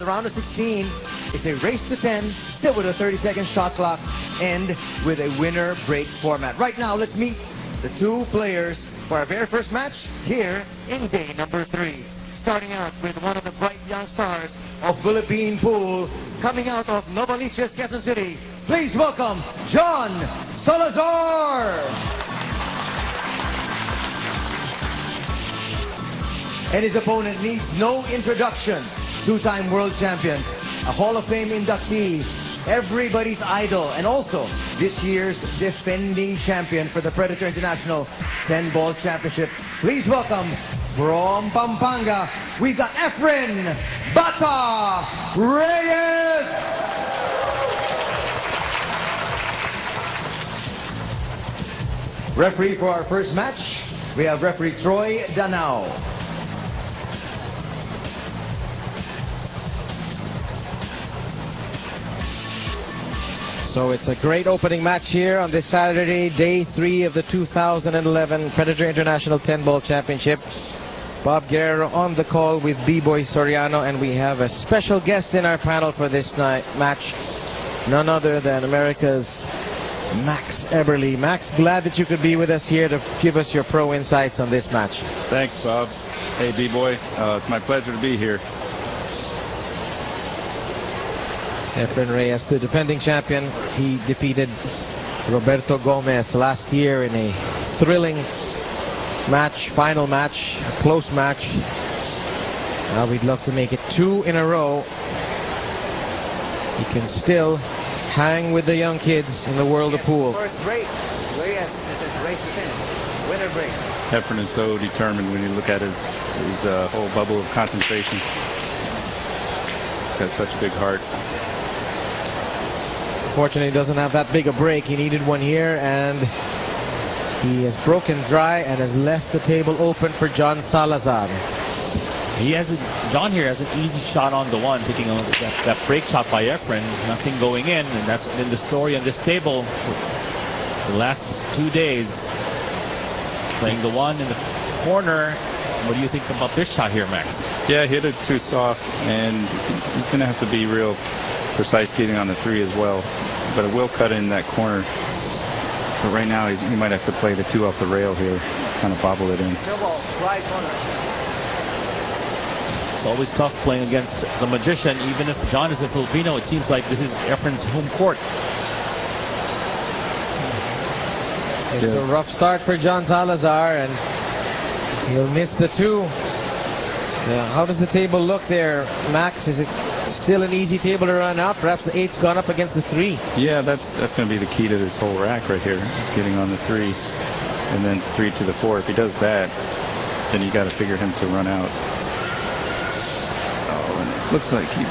The round of 16 is a race to 10, still with a 30-second shot clock, and with a winner break format. Right now, let's meet the two players for our very first match here in day number 3. Starting out with one of the bright young stars of Philippine Pool, coming out of Novaliches, Quezon City. Please welcome John Salazar. And his opponent needs no introduction. Two-time world champion, a Hall of Fame inductee, everybody's idol, and also this year's defending champion for the Predator International 10-ball championship. Please welcome, from Pampanga, we've got Efren Bata Reyes. Referee for our first match, we have referee Troy Danao. So it's a great opening match here on this Saturday, day 3 of the 2011 Predator International 10-ball championship. Bob Guerrero on the call with B-Boy Soriano, and we have a special guest in our panel for this match, none other than America's Max Eberly. Max, glad that you could be with us here to give us your pro insights on this match. Thanks, Bob. Hey, B-Boy, it's my pleasure to be here. Efren Reyes, the defending champion, he defeated Roberto Gomez last year in a thrilling match, final match, a close match. Now we'd love to make it 2 in a row. He can still hang with the young kids in the world of pool. First break, Reyes says race to 10, winner break. Efren is so determined when you look at his whole bubble of concentration. He's got such a big heart. Fortunately, he doesn't have that big a break. He needed one here, and he has broken dry and has left the table open for John Salazar. John here has an easy shot on the one, taking that break shot by Efren. Nothing going in, and that's been the story on this table the last 2 days. Playing the one in the corner. What do you think about this shot here, Max? Yeah, hit it too soft, and he's going to have to be real precise getting on the 3 as well. But it will cut in that corner. But right now, he might have to play the 2 off the rail here, kind of bobble it in. It's always tough playing against the magician. Even if John is a Filipino, it seems like this is Efren's home court. It's a rough start for John Salazar, and he'll miss the 2. How does the table look there, Max? Is it still an easy table to run out? Perhaps the 8's gone up against the 3. Yeah, that's going to be the key to this whole rack right here, getting on the 3 and then 3 to the 4. If he does that, then you got to figure him to run out. Oh, and it looks like he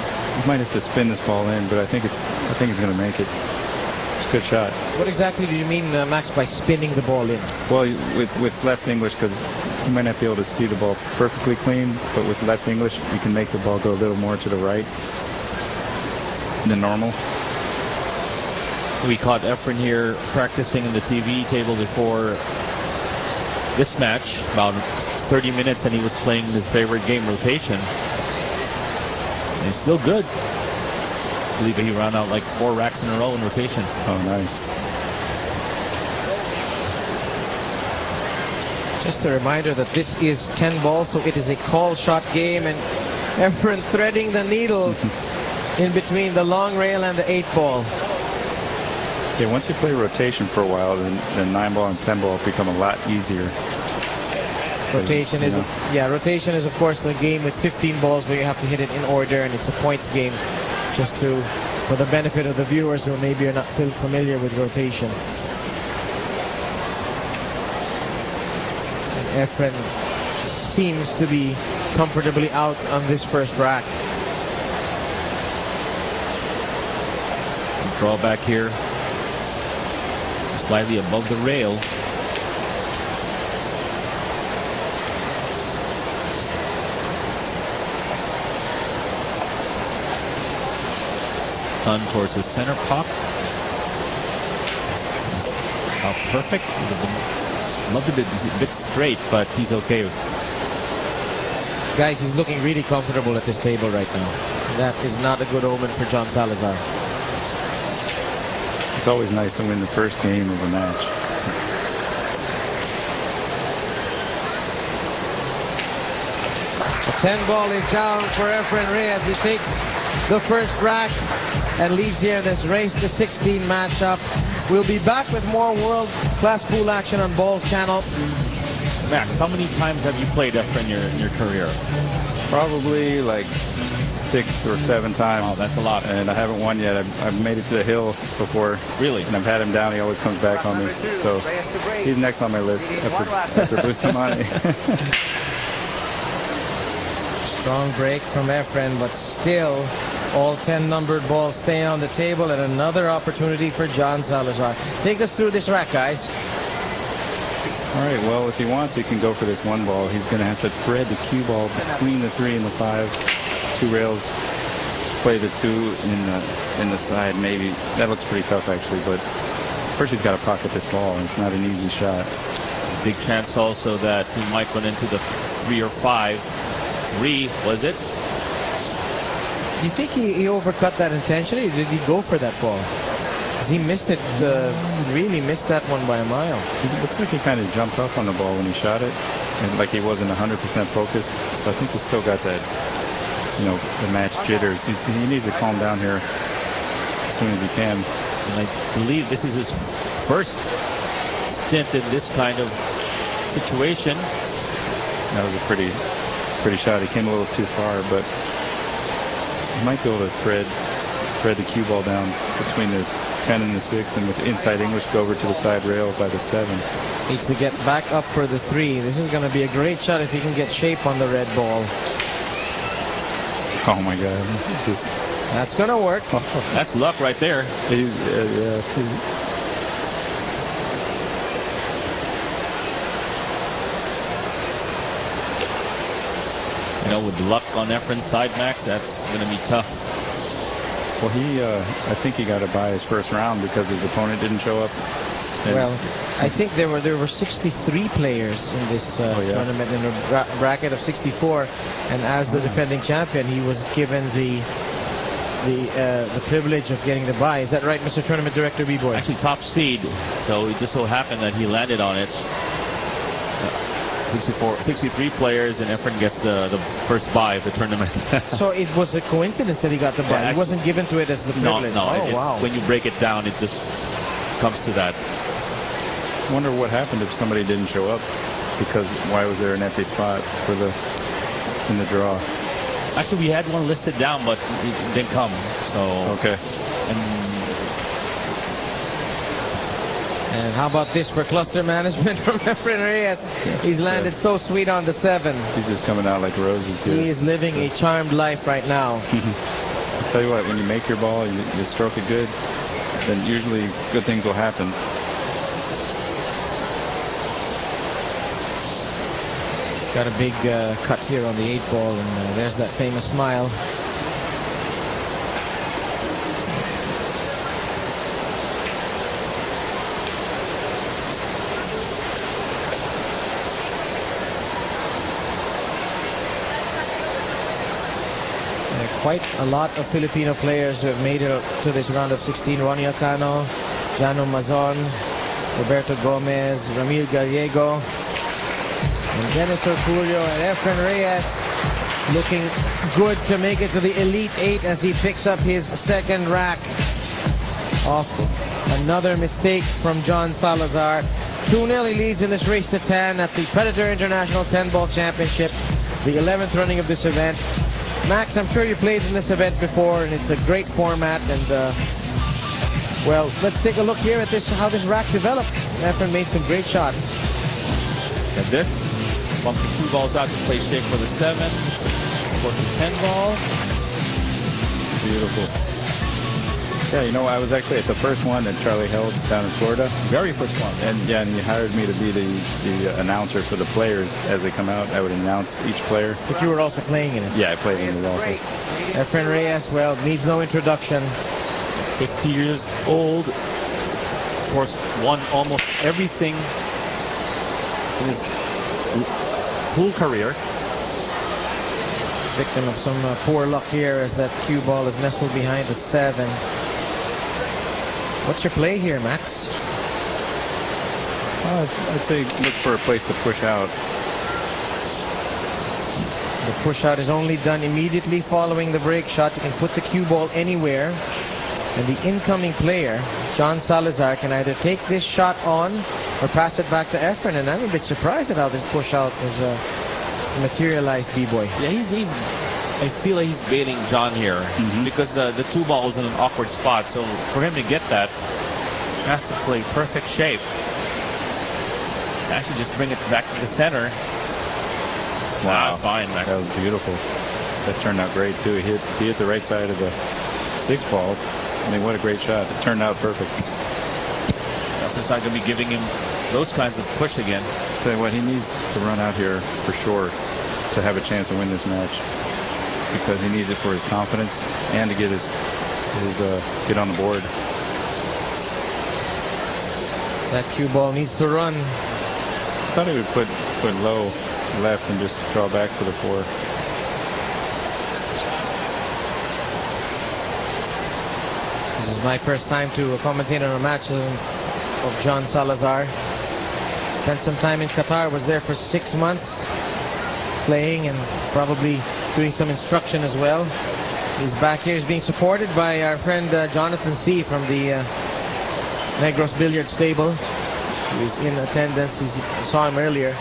might have to spin this ball in, but I think he's going to make it. It's a good shot. What exactly do you mean, Max, by spinning the ball in? Well, with left English, because you might not be able to see the ball perfectly clean, but with left English, you can make the ball go a little more to the right than normal. We caught Efren here practicing in the TV table before this match, about 30 minutes, and he was playing his favorite game, rotation. And he's still good. I believe he ran out like 4 racks in a row in rotation. Oh, nice. Just a reminder that this is 10 ball, so it is a call shot game, and Efren threading the needle in between the long rail and the 8 ball. Yeah, once you play rotation for a while, then 9 ball and 10 ball become a lot easier. Rotation is, rotation is of course the game with 15 balls where you have to hit it in order, and it's a points game. Just for the benefit of the viewers who maybe are not familiar with rotation. And Efren seems to be comfortably out on this first rack. Draw back here, slightly above the rail. Sun towards the center puck. How perfect. Loved it a bit straight, but he's okay. Guys, he's looking really comfortable at this table right now. That is not a good omen for John Salazar. It's always nice to win the first game of a match. The 10 ball is down for Efren Reyes. He takes the first rack and leads here in this race to 16 matchup. We'll be back with more world-class pool action on Balls Channel. Max, how many times have you played Efren in your career? Probably like 6 or 7 times. Wow, that's a lot. And I haven't won yet. I've made it to the hill before. Really? And I've had him down. He always comes back on me. So he's next on my list after Bustamante. Strong break from Efren, but still all 10 numbered balls stay on the table, and another opportunity for John Salazar. Take us through this rack, guys. All right, well, if he wants, he can go for this 1 ball. He's going to have to thread the cue ball between the 3 and the 5. 2 rails, play the 2 in the side, maybe. That looks pretty tough, actually, but first he's got to pocket this ball, and it's not an easy shot. Big chance also that he might run into the 3 or 5. 3, was it? Do you think he overcut that intentionally, or did he go for that ball? Because he missed it, really missed that one by a mile. It looks like he kind of jumped off on the ball when he shot it, and like he wasn't 100% focused. So I think he's still got that, you know, the match jitters. He needs to calm down here as soon as he can. And I believe this is his first stint in this kind of situation. That was a pretty shot. He came a little too far, but he might be able to thread the cue ball down between the 10 and the 6, and with the inside English go over to the side rail by the 7. Needs to get back up for the 3. This is going to be a great shot if he can get shape on the red ball. Oh my God! That's going to work. That's luck right there. You know, with luck on Efren's side, Max, that's going to be tough. Well, I think he got to buy his first round because his opponent didn't show up. Well, I think there were 63 players in this tournament in a bracket of 64, and as the defending champion, he was given the privilege of getting the bye. Is that right, Mr. Tournament Director B-Boy? Actually, top seed, so it just so happened that he landed on it. 63 players, and Efren gets the first bye of the tournament. So it was a coincidence that he got the bye. Yeah, he wasn't given to it as the privilege. No. Oh, wow. When you break it down, it just comes to that. I wonder what happened if somebody didn't show up, because why was there an empty spot for in the draw? Actually, we had one listed down, but it didn't come. So okay. And how about this for cluster management from Efren Reyes? He's landed so sweet on the 7. He's just coming out like roses here. He is living a charmed life right now. I'll tell you what, when you make your ball, you stroke it good, then usually good things will happen. He's got a big cut here on the 8 ball, and there's that famous smile. Quite a lot of Filipino players who have made it to this round of 16. Ronnie Alcano, Jano Mazon, Roberto Gomez, Ramil Gallego, and Dennis Orculio, and Efren Reyes looking good to make it to the Elite 8 as he picks up his 2nd rack off another mistake from John Salazar. 2-0 he leads in this race to 10 at the Predator International 10-Ball Championship, the 11th running of this event. Max, I'm sure you played in this event before, and it's a great format. And well, let's take a look here at how this rack developed. Efren made some great shots. And this, bumping 2 balls out to play shape for the 7. Of course, the 10 ball. Beautiful. Yeah, you know, I was actually at the first one that Charlie held down in Florida. Very first one. And yeah, and he hired me to be the announcer for the players as they come out. I would announce each player. But you were also playing in it. Yeah, I played in it also. Efren Reyes, well, needs no introduction. 50 years old. Of course, won almost everything in his pool career. victim of some poor luck here as that cue ball is nestled behind the 7. What's your play here, Max? I'd say look for a place to push out. The push out is only done immediately following the break shot. You can put the cue ball anywhere, and the incoming player, John Salazar, can either take this shot on or pass it back to Efren. And I'm a bit surprised at how this push out was materialized, B-boy. Yeah, I feel like he's baiting John here because the 2 ball was in an awkward spot. So for him to get that, he has to play perfect shape. Actually, just bring it back to the center. Wow, fine, Max. That was beautiful. That turned out great too. He hit the right side of the 6 ball. I mean, what a great shot. It turned out perfect. Efren's not going to be giving him those kinds of push again. Tell you what, he needs to run out here for sure to have a chance to win this match, because he needs it for his confidence and to get get on the board. That cue ball needs to run. I thought he would put low left and just draw back for the 4. This is my first time to commentate on a match of John Salazar. Spent some time in Qatar, was there for 6 months playing and probably doing some instruction as well. He's back here. He's being supported by our friend Jonathan C. from the Negros Billiard Stable. He was in attendance. You saw him earlier.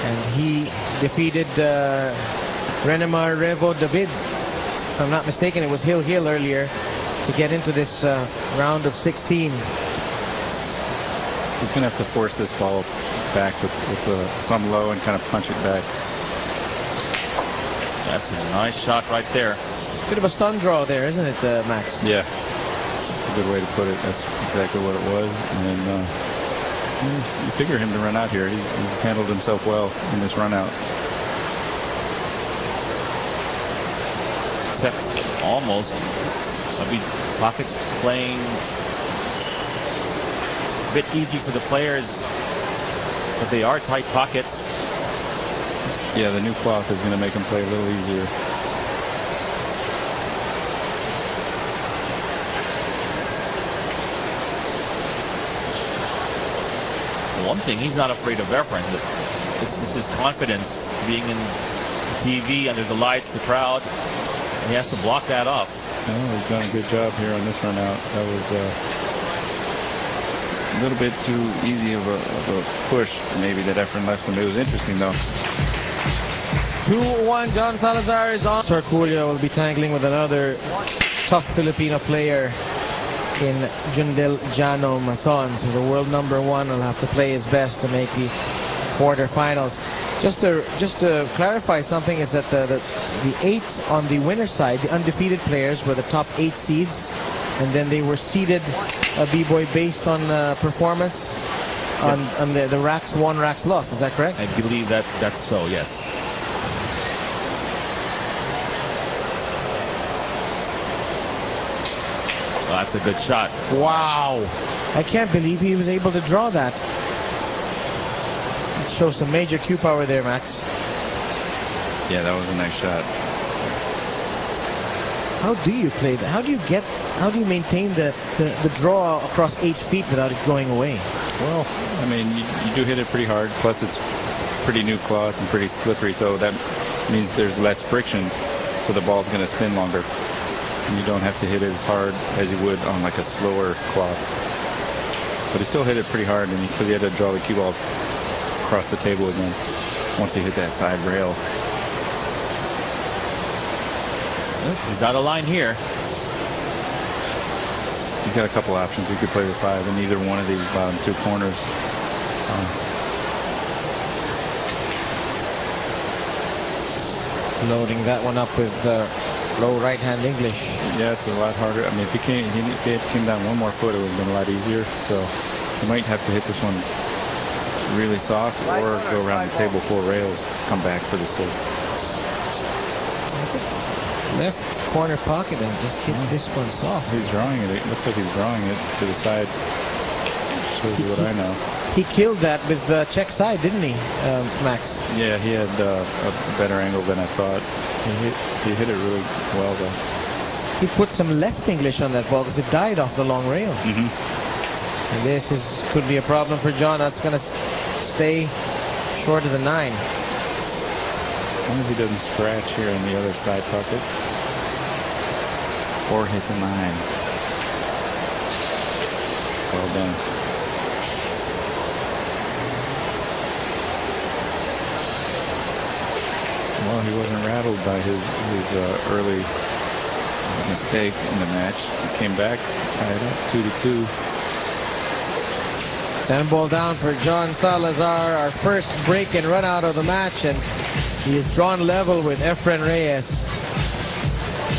And he defeated Renamar Revo David. If I'm not mistaken, it was Hill earlier to get into this round of 16. He's going to have to force this ball back with some low and kind of punch it back. That's a nice shot right there. Bit of a stun draw there, isn't it, Max? Yeah, that's a good way to put it. That's exactly what it was. And you figure him to run out here. He's handled himself well in this run out. Except almost. Pockets playing a bit easy for the players, but they are tight pockets. Yeah, the new cloth is going to make him play a little easier. One thing, he's not afraid of Efren. This is his confidence, being in TV, under the lights, the crowd. And he has to block that off. Oh, he's done a good job here on this run out. That was a little bit too easy of a push, maybe, that Efren left him. It was interesting, though. 2-1, John Salazar is on. Sarculia will be tangling with another tough Filipino player in Jundel Jano Mason. So the world #1 will have to play his best to make the quarterfinals. Just to clarify something is that the 8 on the winner's side, the undefeated players, were the top 8 seeds, and then they were seeded B-boy based on performance on the racks won, racks lost. Is that correct? I believe that's so, yes. Well, that's a good shot. Wow. I can't believe he was able to draw that. It shows some major cue power there, Max. Yeah, that was a nice shot. How do you play that? How do you maintain the draw across 8 feet without it going away? Well, I mean, you do hit it pretty hard. Plus, it's pretty new cloth and pretty slippery, so that means there's less friction, so the ball's going to spin longer. And you don't have to hit it as hard as you would on like a slower cloth. But he still hit it pretty hard, and because he had to draw the cue ball across the table again once he hit that side rail. He's out of line here. He's got a couple options. He could play with 5 in either one of these bottom 2 corners. Loading that one up with low right-hand English. Yeah, it's a lot harder. I mean, if he came down 1 more foot, it would have been a lot easier. So he might have to hit this one really soft or go around the table 4 rails, come back for the 6. Left corner pocket and just hit this one soft. He's drawing it. It looks like he's drawing it to the side. Shows you what I know. He killed that with check side, didn't he, Max? Yeah, he had a better angle than I thought. He hit it really well, though. He put some left English on that ball because it died off the long rail. Mm-hmm. And this could be a problem for John. That's going to stay short of the 9. As long as he doesn't scratch here on the other side pocket. Or hit the 9. Well done. Well, he wasn't rattled by his early mistake in the match. He came back, tied up 2-2. 10 ball down for John Salazar, our first break and run out of the match, and he is drawn level with Efren Reyes.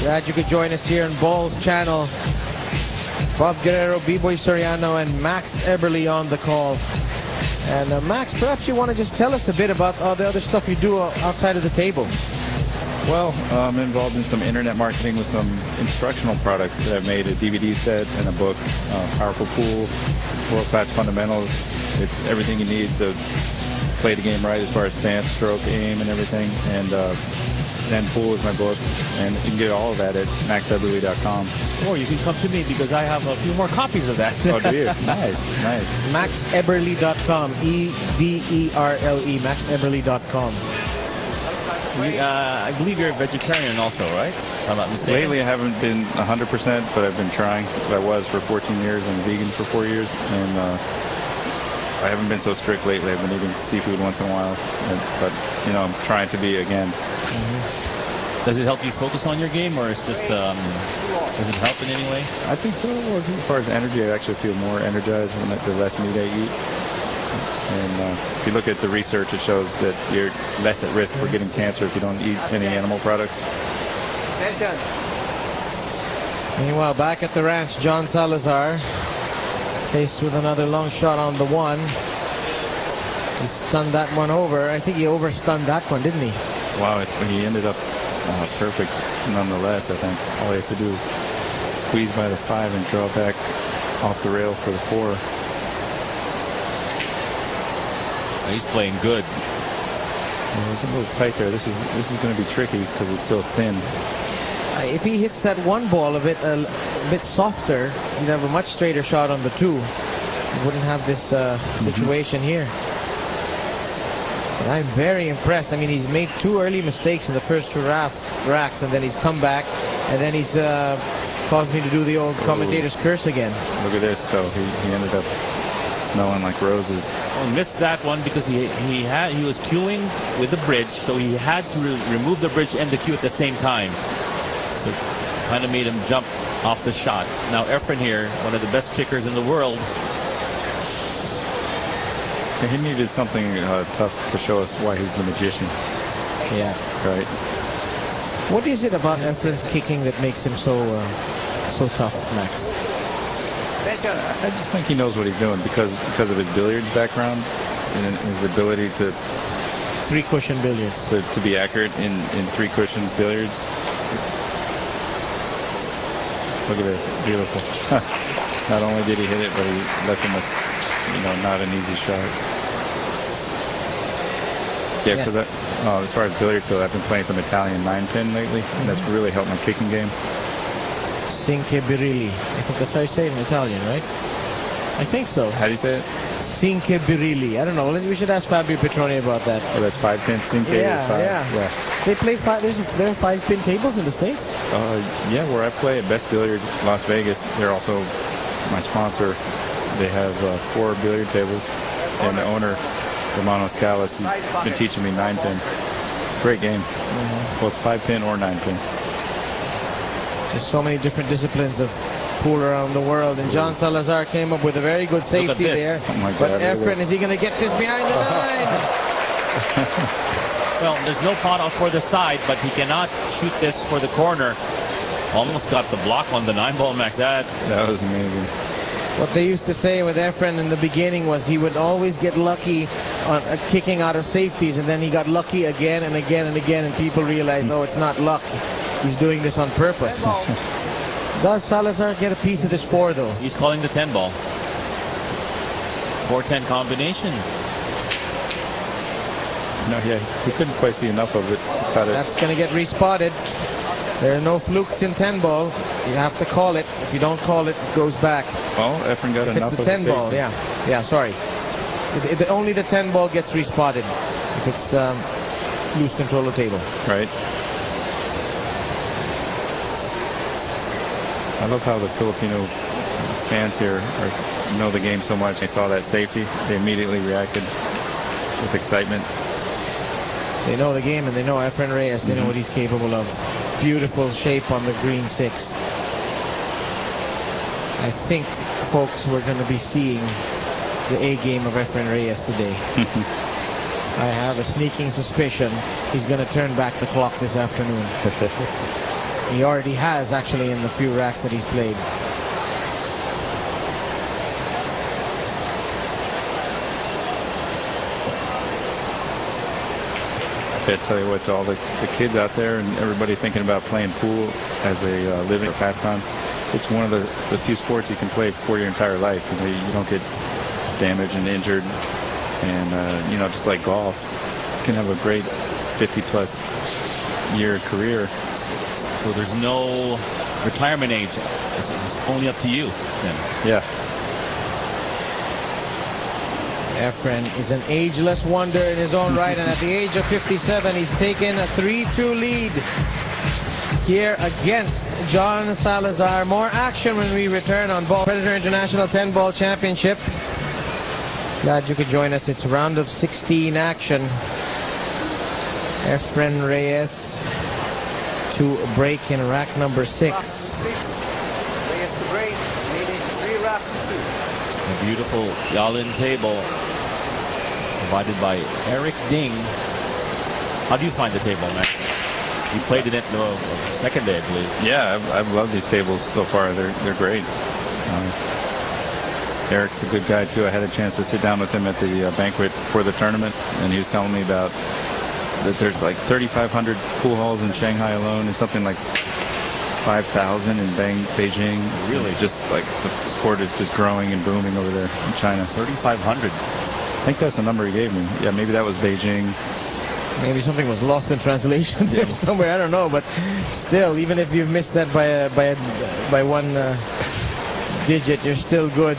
Glad you could join us here on Ball's channel. Bob Guerrero, B-Boy Soriano, and Max Eberly on the call. And Max, perhaps you want to just tell us a bit about all the other stuff you do outside of the table. Well, I'm involved in some internet marketing with some instructional products that I've made, a DVD set and a book, Powerful Pool, World-Class Fundamentals. It's everything you need to play the game right as far as stance, stroke, aim, and everything. And then Pool is my book, and you can get all of that at maxeberly.com. Or you can come to me because I have a few more copies of that. Oh, do you? Nice, nice. maxeberly.com, E-B-E-R-L-E, maxeberly.com. I believe you're a vegetarian also, right? If I'm not mistaken. Lately, I haven't been 100%, but I've been trying. I was for 14 years and vegan for 4 years, and I haven't been so strict lately. I've been eating seafood once in a while, but you know, I'm trying to be again. Mm-hmm. Does it help you focus on your game, or it's just does it help in any way? I think so. As far as energy, I actually feel more energized when the less meat I eat. And if you look at the research, it shows that you're less at risk for getting cancer if you don't eat any animal products. Meanwhile, back at the ranch, John Salazar faced with another long shot on the 1. He stunned that one over. I think he overstunned that one, didn't he? Wow, he ended up perfect nonetheless, I think. All he has to do is squeeze by the 5 and draw back off the rail for the 4. He's playing good. Well, it's a little tight there. This is going to be tricky because it's so thin. If he hits that 1 ball a bit softer, he'd have a much straighter shot on the 2. He wouldn't have this situation here. But I'm very impressed. I mean, he's made 2 early mistakes in the first 2 racks, and then he's come back, and then he's caused me to do the old commentator's curse again. Look at this, though. He ended up smelling like roses. Well, missed that one because he was queuing with the bridge, so he had to remove the bridge and the queue at the same time. So kind of made him jump off the shot. Now Efren here, one of the best kickers in the world. He needed something tough to show us why he's the magician. Yeah. Right. What is it about Efren's kicking that makes him so tough, Max? I just think he knows what he's doing because of his billiards background and his ability to 3-cushion billiards. To be accurate in 3-cushion billiards. Look at this, beautiful. Not only did he hit it, but he left him with, not an easy shot. Yeah, because as far as billiards go, I've been playing some Italian 9-pin lately, and that's really helped my kicking game. Cinque Birilli. I think that's how you say it in Italian, right? I think so. How do you say it? Cinque Birilli. I don't know. We should ask Fabio Petroni about that. Oh, that's 5-pin. Cinque yeah, 5. Yeah. They play 5. There are 5-pin tables in the States? Yeah, where I play at Best Billiards, Las Vegas, they're also my sponsor. They have 4 billiard tables, and the owner, Romano Scalis, he's been teaching me 9-pin. It's a great game. Well, it's 5-pin or 9-pin. There's so many different disciplines of pool around the world, and John Salazar came up with a very good safety there. Oh my God, but Efren, is he going to get this behind the 9? Well, there's no pot out for the side, but he cannot shoot this for the corner. Almost got the block on the 9-ball, Max. That was amazing. What they used to say with Efren in the beginning was he would always get lucky on kicking out of safeties, and then he got lucky again and again and again, and people realized, oh, it's not luck. He's doing this on purpose. Does Salazar get a piece of this 4, though? He's calling the 10-ball. 4-10 combination. No, yeah, he couldn't quite see enough of it to cut it. That's going to get respotted. There are no flukes in 10 ball. You have to call it. If you don't call it, it goes back. Well, Efren got If enough it's of the the 10 ball, safety. yeah, sorry. Only the 10 ball gets respotted if it's loose control of table. Right. I love how the Filipino fans here know the game so much. They saw that safety. They immediately reacted with excitement. They know the game and they know Efren Reyes. They know what he's capable of. Beautiful shape on the green 6. I think, folks, we're going to be seeing the A game of Efren Reyes today. I have a sneaking suspicion he's going to turn back the clock this afternoon. He already has, actually, in the few racks that he's played. I tell you what, to all the kids out there and everybody thinking about playing pool as a living or pastime, it's one of the few sports you can play for your entire life. You don't get damaged and injured, and you know, just like golf, you can have a great 50-plus year career. So there's no retirement age. It's only up to you then. Yeah. Efren is an ageless wonder in his own right, and at the age of 57, he's taken a 3-2 lead here against John Salazar. More action when we return on Predator International 10-ball championship. Glad you could join us. It's round of 16 action. Efren Reyes to break in rack number 6. Reyes to break, made it 3 racks to 2. A beautiful Yalin table provided by Eric Ding. How do you find the table, Max? You played in it the second day, I believe. Yeah, I've loved these tables so far. They're great. Eric's a good guy too. I had a chance to sit down with him at the banquet for the tournament, and he was telling me about that there's like 3,500 pool halls in Shanghai alone, and something like 5,000 in Beijing. Really? Just like the sport is just growing and booming over there in China. 3,500. I think that's the number he gave me. Yeah, maybe that was Beijing. Maybe something was lost in translation there somewhere. I don't know, but still, even if you've missed that by one digit, you're still good.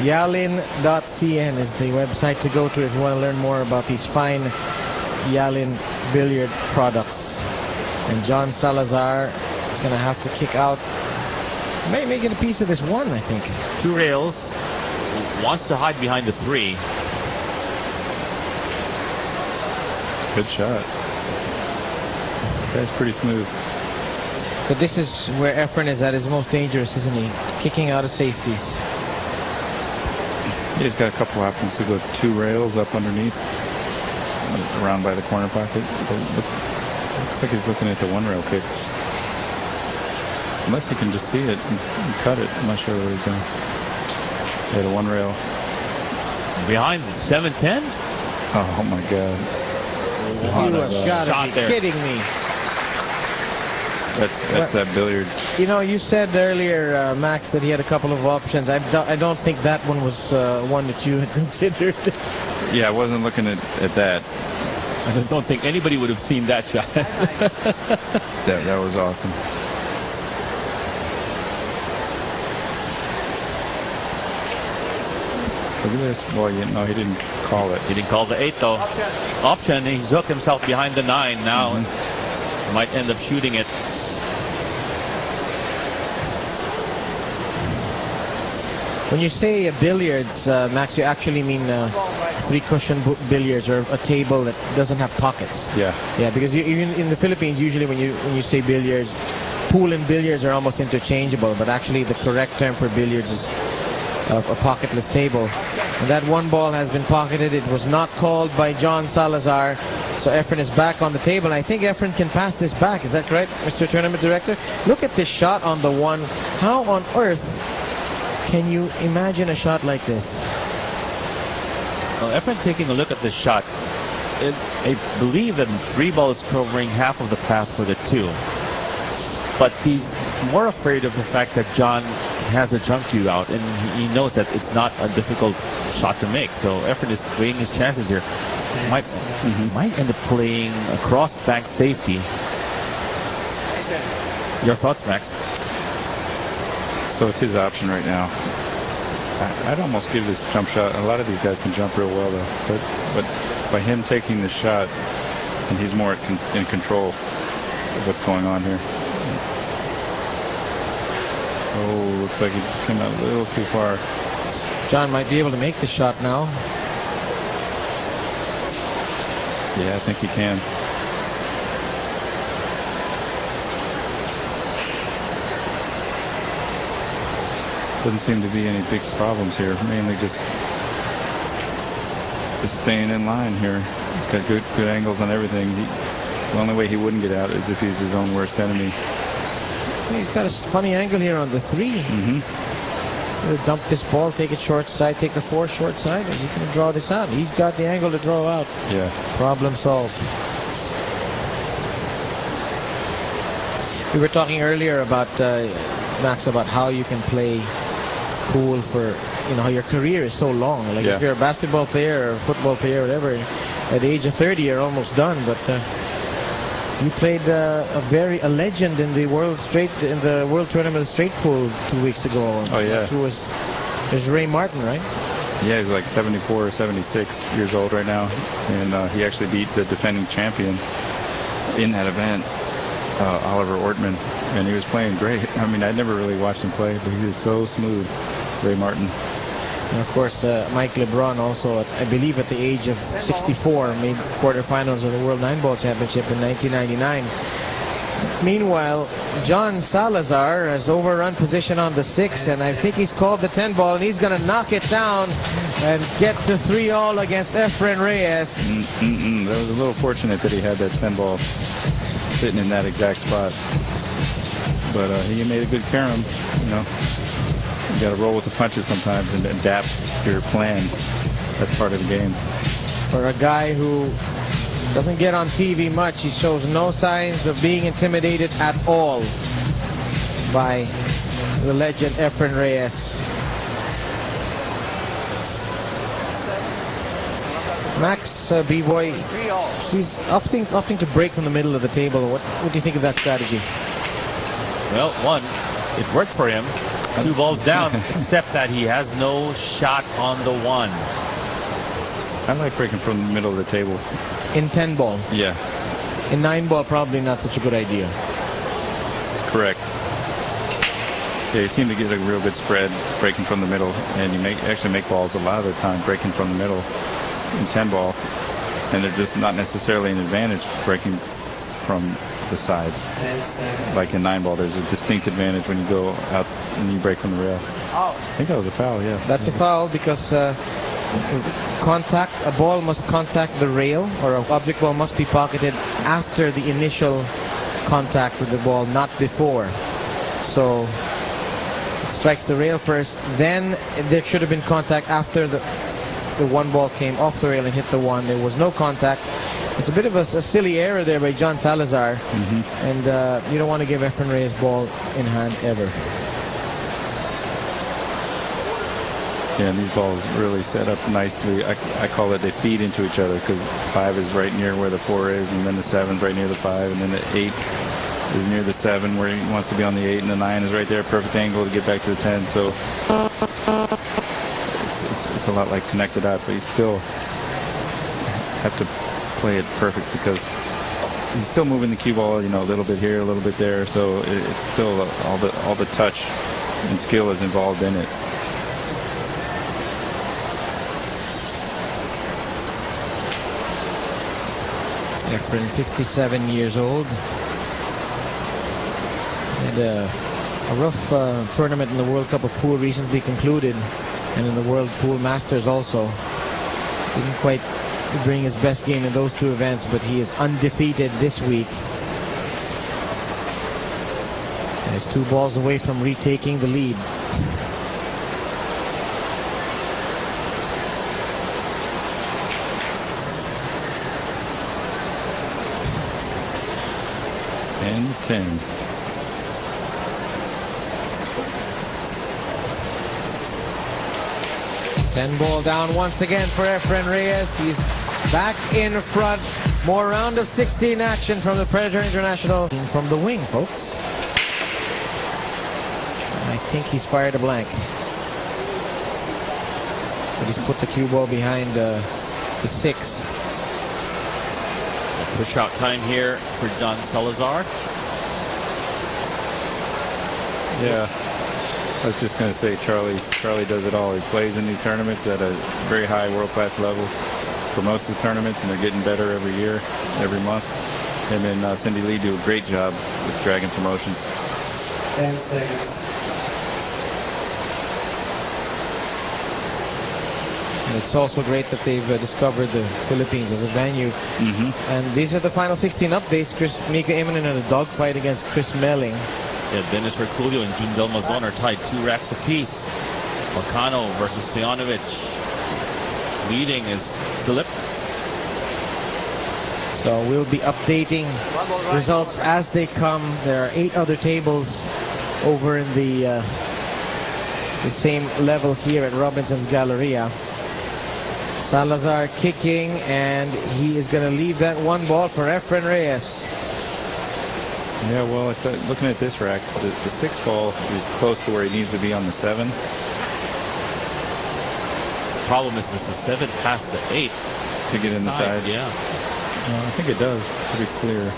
Yalin.cn is the website to go to if you want to learn more about these fine Yalin billiard products. And John Salazar is going to have to kick out. May get a piece of this one, I think. 2 rails. Wants to hide behind the 3. Good shot. That's pretty smooth. But this is where Efren is at his most dangerous, isn't he? Kicking out of safeties. Yeah, he's got a couple options to go 2 rails up underneath, around by the corner pocket. Looks like he's looking at the 1 rail kick. Unless he can just see it and cut it. I'm not sure what he's doing. Yeah, the 1 rail. Behind 7-10? Oh my God. You have got to be kidding me. That's that billiards. You know, you said earlier, Max, that he had a couple of options. I don't think that one was one that you had considered. Yeah, I wasn't looking at that. I don't think anybody would have seen that shot. That was awesome. Look at this. Well, no, he didn't call it. He didn't call the 8 though. Option. He's hooked himself behind the 9 now. Might end up shooting it. When you say billiards, Max, you actually mean 3-cushion billiards, or a table that doesn't have pockets. Yeah. Yeah, because even in the Philippines, usually when you say billiards, pool and billiards are almost interchangeable, but actually the correct term for billiards is a pocketless table. And that 1 ball has been pocketed. It was not called by John Salazar. So Efren is back on the table. And I think Efren can pass this back. Is that correct, Mr. Tournament Director? Look at this shot on the 1. How on earth can you imagine a shot like this? Well, Efren taking a look at this shot. I believe that 3 ball is covering half of the path for the 2. But he's more afraid of the fact that John has a junk cue out, and he knows that it's not a difficult shot to make. So Efren is weighing his chances here. Might end up playing a cross-bank safety. Your thoughts, Max? So it's his option right now. I'd almost give this jump shot. A lot of these guys can jump real well, though. But by him taking the shot, and he's more in control of what's going on here. Oh, looks like he just came out a little too far. John might be able to make the shot now. Yeah, I think he can. Doesn't seem to be any big problems here. Mainly just staying in line here. He's got good angles on everything. The only way he wouldn't get out is if he's his own worst enemy. He's got a funny angle here on the 3. Dump this ball, take it short side, take the 4 short side. Is he going to draw this out? He's got the angle to draw out. Yeah. Problem solved. We were talking earlier about, Max, about how you can play pool for, how your career is so long. Like if you're a basketball player or a football player or whatever, at the age of 30 you're almost done. But you played a legend in the world tournament straight pool 2 weeks ago. Oh yeah. Who was Ray Martin, right? Yeah, he's like 74 or 76 years old right now, and he actually beat the defending champion in that event, Oliver Ortman, and he was playing great. I mean, I never really watched him play, but he was so smooth, Ray Martin. And of course, Mike LeBron also, I believe at the age of 64, made quarterfinals of the World 9-Ball Championship in 1999. Meanwhile, John Salazar has overrun position on the 6, and I think he's called the 10-ball, and he's going to knock it down and get to 3-all against Efren Reyes. That was a little fortunate that he had that 10-ball sitting in that exact spot. But he made a good carom, You got to roll with the punches sometimes and adapt your plan. That's part of the game. For a guy who doesn't get on TV much, he shows no signs of being intimidated at all by the legend Efren Reyes. Max, B-Boy, he's opting to break from the middle of the table. What do you think of that strategy? Well, one, it worked for him. 2 balls down, except that he has no shot on the 1. I like breaking from the middle of the table. In 10-ball? Yeah. In 9-ball, probably not such a good idea. Correct. Yeah, you seem to get a real good spread breaking from the middle, and you actually make balls a lot of the time breaking from the middle in 10-ball, and they're just not necessarily an advantage breaking from the sides. Like in 9-ball, there's a distinct advantage when you go out and you break from the rail. I think that was a foul, yeah. That's a foul because a ball must contact the rail, or an object ball must be pocketed after the initial contact with the ball, not before. So it strikes the rail first, then there should have been contact after the 1 ball came off the rail and hit the 1. There was no contact. It's a bit of a silly error there by John Salazar, and you don't want to give Efren Reyes ball in hand ever. Yeah, and these balls really set up nicely. I call it they feed into each other, because 5 is right near where the 4 is, and then the 7 is right near the 5, and then the 8 is near the 7 where he wants to be on the 8, and the 9 is right there, perfect angle to get back to the 10. So it's a lot like connected out, but you still have to play it perfect because he's still moving the cue ball, a little bit here, a little bit there. So it's still all the touch and skill is involved in it. Efren, 57 years old. Had a rough tournament in the World Cup of Pool recently concluded, and in the World Pool Masters also. Didn't quite bring his best game in those 2 events, but he is undefeated this week. And is 2 balls away from retaking the lead. And 10. 10 ball down once again for Efren Reyes. He's back in front. More round of 16 action from the Predator International. From the wing, folks. I think he's fired a blank. But he's put the cue ball behind the 6. Push out time here for John Salazar. Yeah, I was just going to say Charlie does it all. He plays in these tournaments at a very high world-class level, promotes the tournaments, and they're getting better every year, every month. Him and Cindy Lee do a great job with Dragon Promotions. 10 seconds. It's also great that they've discovered the Philippines as a venue. And these are the final 16 updates. Mika Imanen in a dogfight against Chris Melling. Yeah, Dennis Herculio and June Del Mazon are tied 2 racks apiece. Volcano versus Stojanovic. Leading is Philip. So we'll be updating results as they come. There are 8 other tables over in the same level here at Robinson's Galleria. Salazar kicking, and he is going to leave that 1 ball for Efren Reyes. Yeah, well, looking at this rack, the 6 ball is close to where he needs to be on the 7. The problem is this the 7 past the 8 to get in the side. Yeah. I think it does. Pretty clear.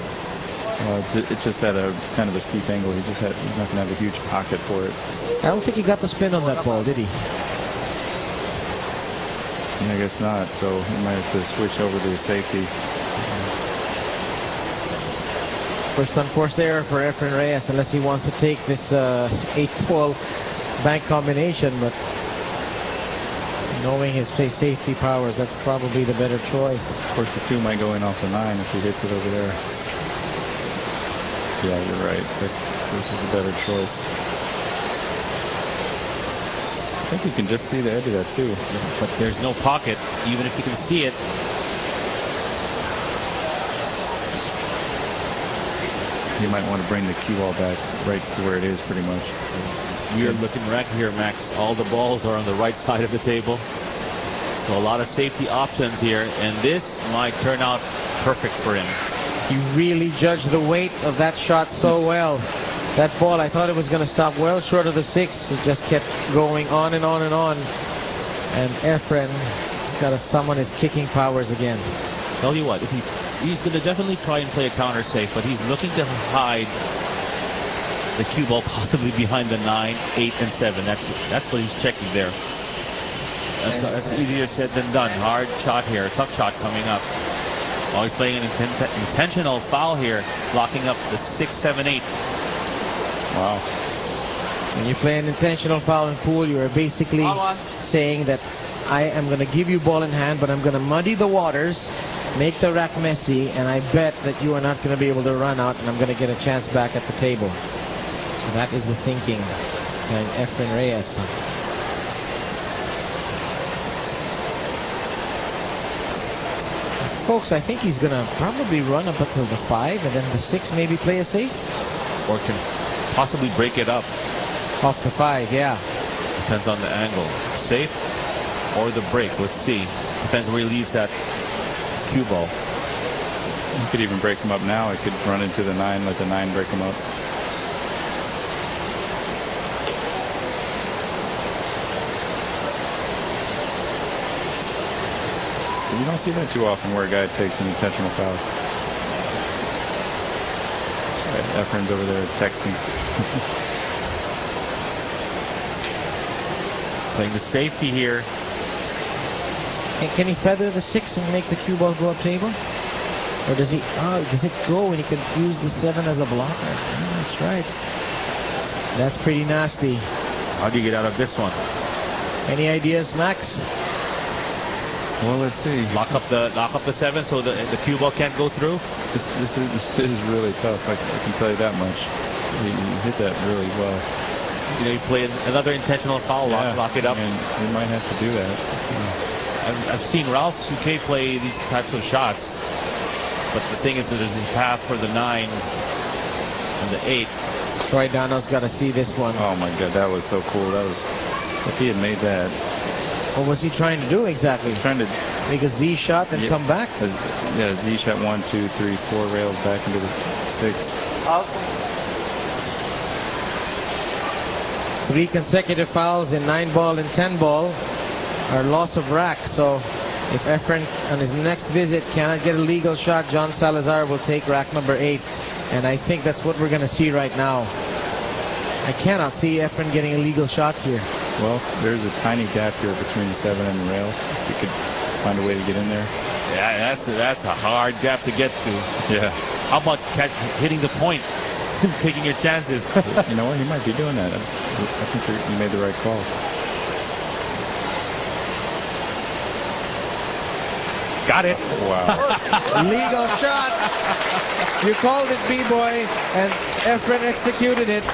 It's just at a kind of a steep angle. He's not going to have a huge pocket for it. I don't think he got the spin on that ball, did he? I guess not. So he might have to switch over to safety. First unforced error for Efren Reyes, unless he wants to take this 8-ball bank combination, but knowing his safety powers, that's probably the better choice. Of course, the 2 might go in off the 9 if he hits it over there. Yeah, you're right. This is a better choice. I think you can just see the edge of that too. But there's no pocket, even if you can see it. You might want to bring the cue ball back right to where it is pretty much. Weird looking rack here, Max. All the balls are on the right side of the table. So a lot of safety options here, and this might turn out perfect for him. He really judged the weight of that shot so well. That ball, I thought it was going to stop well short of the 6. It just kept going on and on and on. And Efren has got to summon his kicking powers again. Tell you what, if he's going to definitely try and play a counter safe, but he's looking to hide the cue ball possibly behind the 9, 8, and 7. That's what he's checking there. That's easier said than done. Hard shot here, tough shot coming up. While he's playing an intentional foul here, locking up the 6, 7, 8. Wow. When you play an intentional foul in pool, you are basically saying that I am going to give you ball in hand, but I'm going to muddy the waters, make the rack messy, and I bet that you are not going to be able to run out, and I'm going to get a chance back at the table. So that is the thinking behind Efren Reyes. Folks, I think he's going to probably run up until the 5, and then the 6 maybe play a safe. Or can possibly break it up. Off the 5, yeah. Depends on the angle. Safe or the break. Let's see. Depends where he leaves that cue ball. You could even break him up now. I could run into the 9, let the 9 break him up. You don't see that too often where a guy takes an intentional foul. Efren's over there texting. Playing the safety here. And can he feather the 6 and make the cue ball go up table? Or does he? Oh, does it go and he can use the 7 as a blocker? Oh, that's right. That's pretty nasty. How do you get out of this one? Any ideas, Max? Well, let's see. Lock up the 7 so the cue ball can't go through. This is really tough. I can tell you that much. You hit that really well. You know, you play another intentional foul, lock it up. And you might have to do that. I've seen Ralph Souquet play these types of shots, but the thing is that there's a path for the 9 and the 8. Troy Dano's got to see this one. Oh my God, that was so cool. That was, if he had made that, What was he trying to do exactly? Trying to make a Z shot and come back? Yeah, Z shot 1, 2, 3, 4 rails back into the 6. Three consecutive fouls in 9-ball and 10-ball are loss of rack. So if Efren on his next visit cannot get a legal shot, John Salazar will take rack number 8. And I think that's what we're going to see right now. I cannot see Efren getting a legal shot here. Well, there's a tiny gap here between the 7 and the rail. If you could find a way to get in there. Yeah, that's a hard gap to get to. Yeah. How about hitting the point? Taking your chances. You know what? He might be doing that. I think you made the right call. Got it. Wow. Legal shot. You called it, B-boy, and Efren executed it.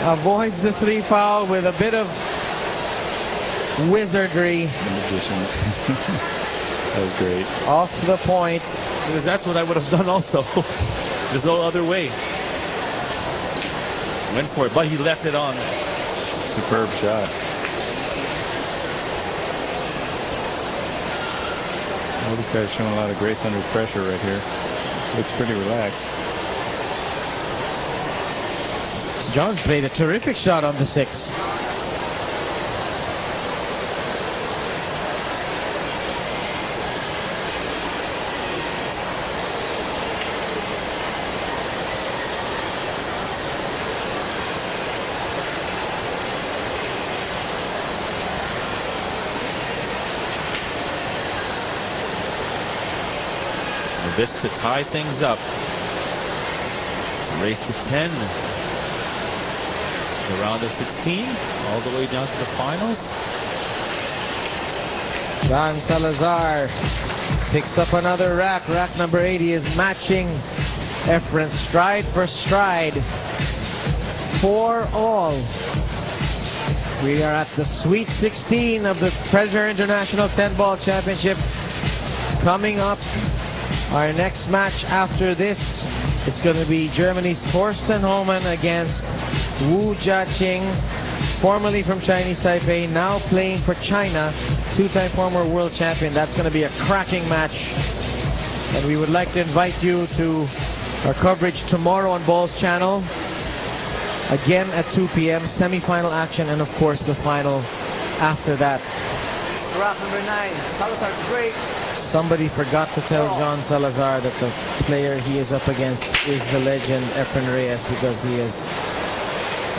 Avoids the 3 foul with a bit of wizardry. The magician. That was great. Off the point. Because that's what I would have done also. There's no other way. Went for it, but he left it on. Superb shot. Well, this guy's showing a lot of grace under pressure right here. Looks pretty relaxed. John played a terrific shot on the 6. This to tie things up. It's a race to 10. The round of 16, all the way down to the finals. John Salazar picks up another rack. Rack number 80 is matching Efren stride for stride. 4 all. We are at the Sweet 16 of the Predator International 10-Ball Championship. Coming up, our next match after this, it's going to be Germany's Torsten Homan against Wu Jiaqing, formerly from Chinese Taipei, now playing for China, 2-time former world champion. That's going to be a cracking match. And we would like to invite you to our coverage tomorrow on Ball's channel. Again at 2 p.m., semi-final action, and of course the final after that. Rack number 9, Salazar's great. Somebody forgot to tell John Salazar that the player he is up against is the legend Efren Reyes, because he has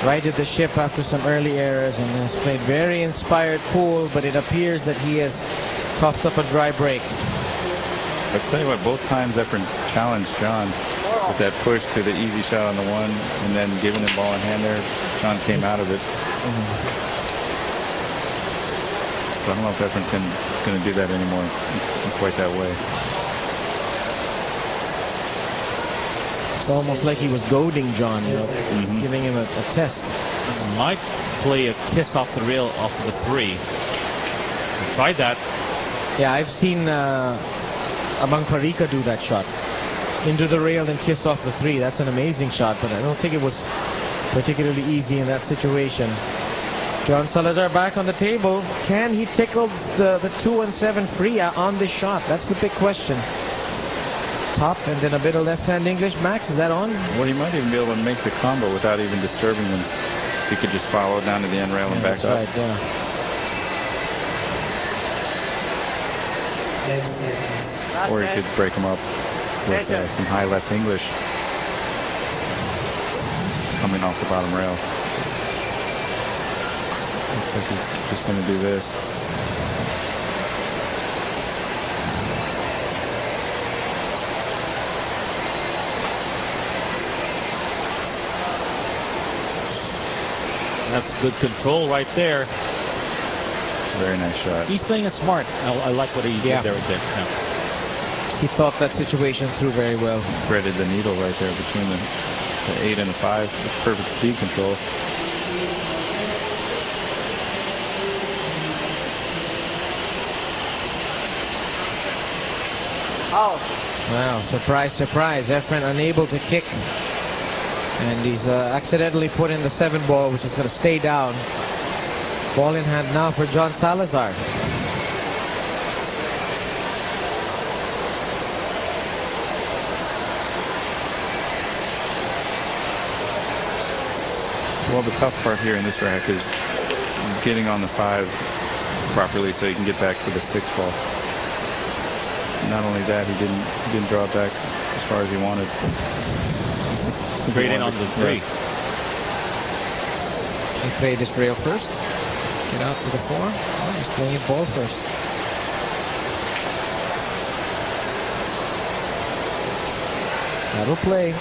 righted the ship after some early errors and has played very inspired pool, but it appears that he has coughed up a dry break. I'll tell you what, both times Efren challenged John with that push to the easy shot on the 1 and then giving the ball in hand there. John came out of it. So I don't know if Efren's going to do that anymore in quite that way. It's almost like he was goading John, you know, giving him a test. Might play a kiss off the rail off of the 3. Tried that. Yeah, I've seen Abang Parika do that shot. Into the rail and kissed off the 3. That's an amazing shot, but I don't think it was particularly easy in that situation. John Salazar back on the table. Can he tickle the 2 and 7 free on this shot? That's the big question. Top and then a bit of left-hand English. Max, is that on? Well, he might even be able to make the combo without even disturbing them. He could just follow down to the end rail and back that's up. Right, yeah. Or he could break them up with some high left English coming off the bottom rail. Looks like he's just going to do this. That's good control right there. Very nice shot. He's playing it smart. I like what he did there right there. Yeah. He thought that situation through very well. Threaded the needle right there between the 8 and the 5. Perfect speed control. Out. Wow, surprise, surprise. Efren unable to kick. And he's accidentally put in the 7 ball, which is going to stay down. Ball in hand now for John Salazar. Well, the tough part here in this rack is getting on the 5 properly so you can get back to the 6 ball. Not only that, he didn't draw it back as far as he wanted. Straight in on the 3. He played this rail first. Get out for the 4. Oh, he's playing it ball first. That'll play.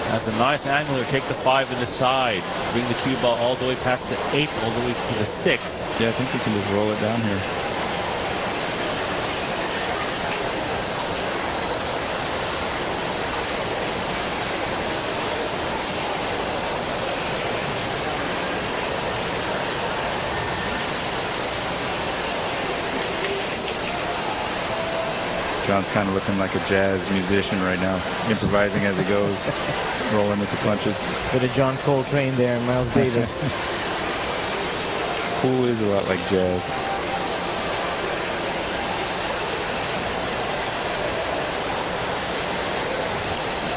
That's a nice angler. Take the 5 in the side. Bring the cue ball all the way past the 8, all the way to the 6. Yeah, I think we can just roll it down here. John's kind of looking like a jazz musician right now, improvising as he goes, rolling with the punches. Bit of John Coltrane there, Miles Davis. Pool is a lot like jazz.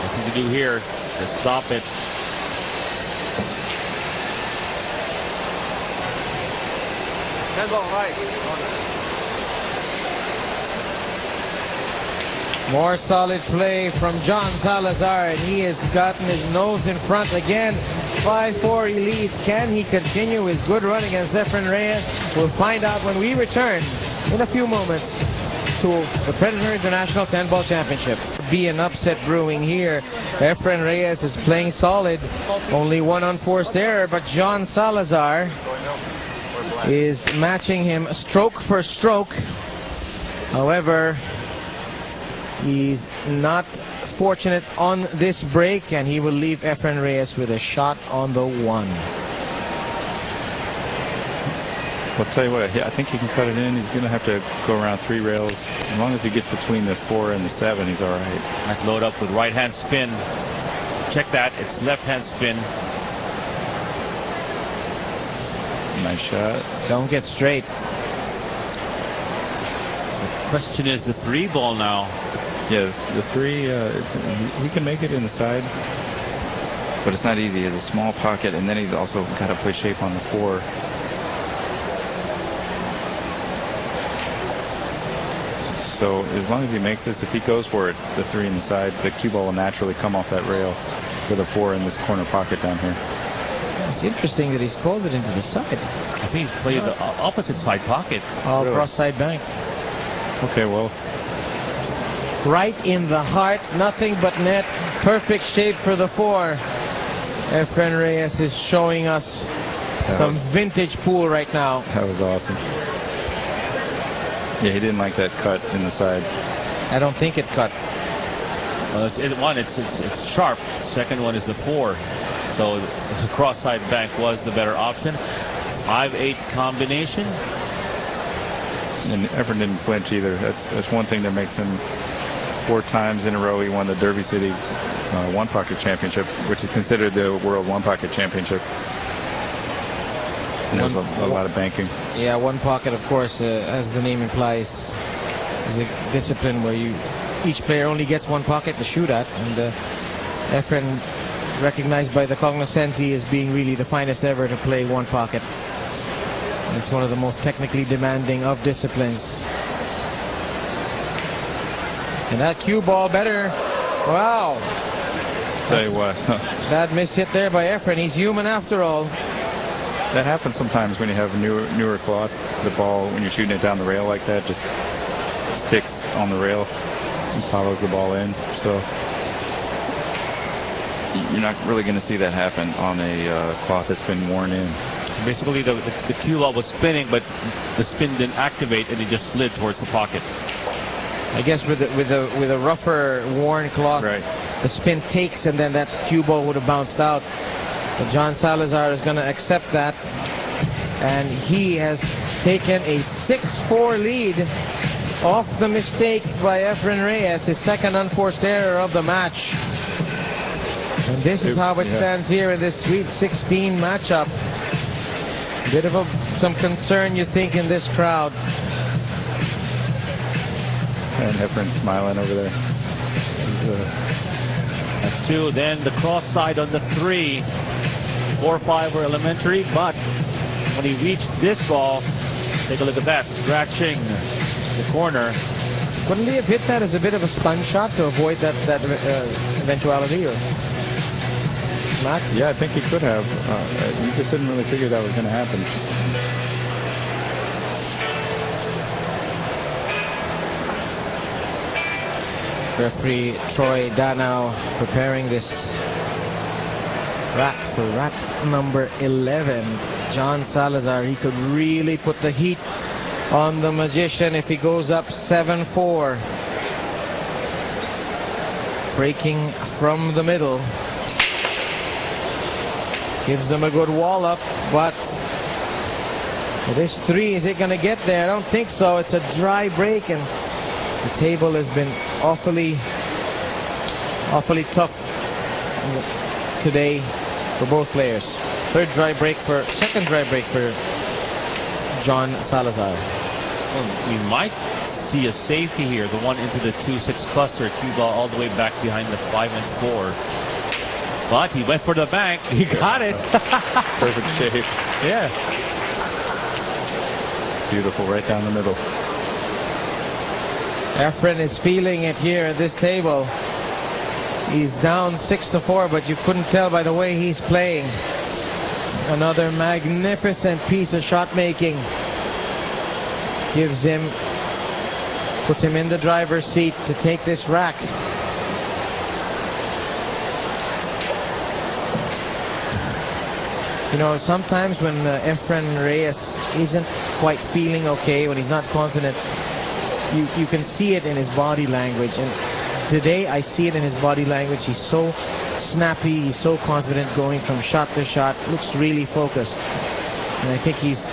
Nothing to do here. Just stop it. More solid play from John Salazar, and he has gotten his nose in front again. 5-4 he leads. Can he continue his good run against Efren Reyes? We'll find out when we return in a few moments to the Predator International 10-Ball Championship. Be an upset brewing here. Efren Reyes is playing solid. Only one unforced error, but John Salazar is matching him stroke for stroke. However, he's not fortunate on this break, and he will leave Efren Reyes with a shot on the 1. I'll tell you what, I think he can cut it in. He's going to have to go around 3 rails. As long as he gets between the 4 and the 7, he's all right. Nice load up with right hand spin. Check that. It's left hand spin. Nice shot. Don't get straight. The question is the 3 ball now. Yeah, the 3, he can make it in the side, but it's not easy. He has a small pocket, and then he's also got to play shape on the 4. So as long as he makes this, if he goes for it, the 3 in the side, the cue ball will naturally come off that rail for the 4 in this corner pocket down here. It's interesting that he's called it into the side. I think he's played the opposite side pocket. Oh, Really? cross side bank. Okay, well, Right in the heart, nothing but net. Perfect shape for the 4. Efren Reyes is showing us some vintage pool right now. that was awesome. Yeah, he didn't like that cut in the side. I don't think it cut. Well, it's sharp. Second one is the 4. So the cross side bank was the better option. 5-8 combination. And Efren didn't flinch either. That's one thing that makes him 4 times in a row. He won the Derby City One Pocket Championship, which is considered the World One Pocket Championship. And there's a lot of banking. Yeah, one pocket, of course, as the name implies, is a discipline where each player only gets one pocket to shoot at. And Efren, recognized by the cognoscenti as being really the finest ever to play one pocket. It's one of the most technically demanding of disciplines. And that cue ball better. Wow. Tell you what. That miss hit there by Efren. He's human after all. That happens sometimes when you have newer cloth. The ball, when you're shooting it down the rail like that, just sticks on the rail and follows the ball in. So you're not really going to see that happen on a cloth that's been worn in. So basically, the cue ball was spinning, but the spin didn't activate, and it just slid towards the pocket. I guess with a rougher worn cloth, Right. the spin takes, and then that cue ball would have bounced out. But John Salazar is going to accept that. And he has taken a 6-4 lead off the mistake by Efren Reyes, his second unforced error of the match. And this is how it stands here in this Sweet 16 matchup. Bit of some concern, you think, in this crowd. And Efren smiling over there. At 2, then the cross side on the 3. 4-5 were elementary, but when he reached this ball, take a look at that, scratching the corner. Couldn't he have hit that as a bit of a stun shot to avoid that eventuality, or Max? Yeah, I think he could have. You just didn't really figure that was going to happen. Referee Troy Danau preparing this rack for rack number 11. John Salazar, he could really put the heat on the magician if he goes up 7-4. Breaking from the middle. Gives them a good wall up, but this 3, is it going to get there? I don't think so. It's a dry break, and the table has been awfully tough today for both players. Second dry break for John Salazar. Well, we might see a safety here, the one into the 2-6 cluster, cue ball all the way back behind the 5 and 4. But he went for the bank. He got it. Perfect shape. Yeah. Beautiful, right down the middle. Efren is feeling it here at this table. He's down 6-4, but you couldn't tell by the way he's playing. Another magnificent piece of shot making. Puts him in the driver's seat to take this rack. You know, sometimes when Efren Reyes isn't quite feeling okay, when he's not confident, you can see it in his body language. And today I see it in his body language. He's so snappy, he's so confident going from shot to shot, looks really focused. And I think he's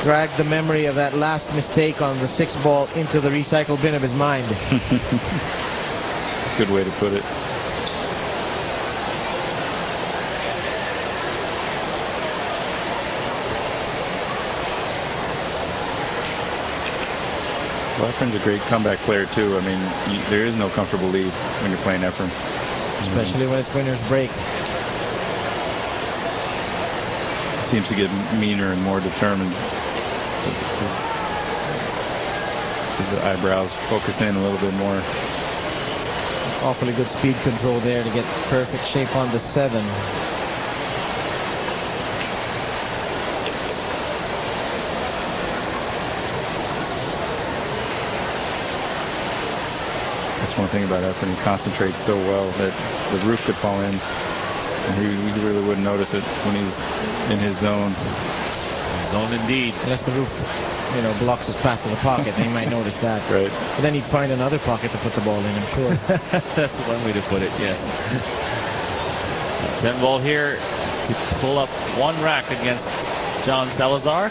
dragged the memory of that last mistake on the 6 ball into the recycle bin of his mind. Good way to put it. Well, Efren's a great comeback player too. I mean, there is no comfortable lead when you're playing Efren. Especially when it's winner's break. Seems to get meaner and more determined. His eyebrows focus in a little bit more. Awfully good speed control there to get perfect shape on the 7. That's one thing about Efren. He concentrates so well that the roof could fall in, and he really wouldn't notice it when he's in his zone. Zone indeed. Unless the roof, blocks his path to the pocket, then he might notice that. Right. But then he'd find another pocket to put the ball in, I'm sure. That's one way to put it, yes. 10 ball here to pull up 1 rack against John Salazar.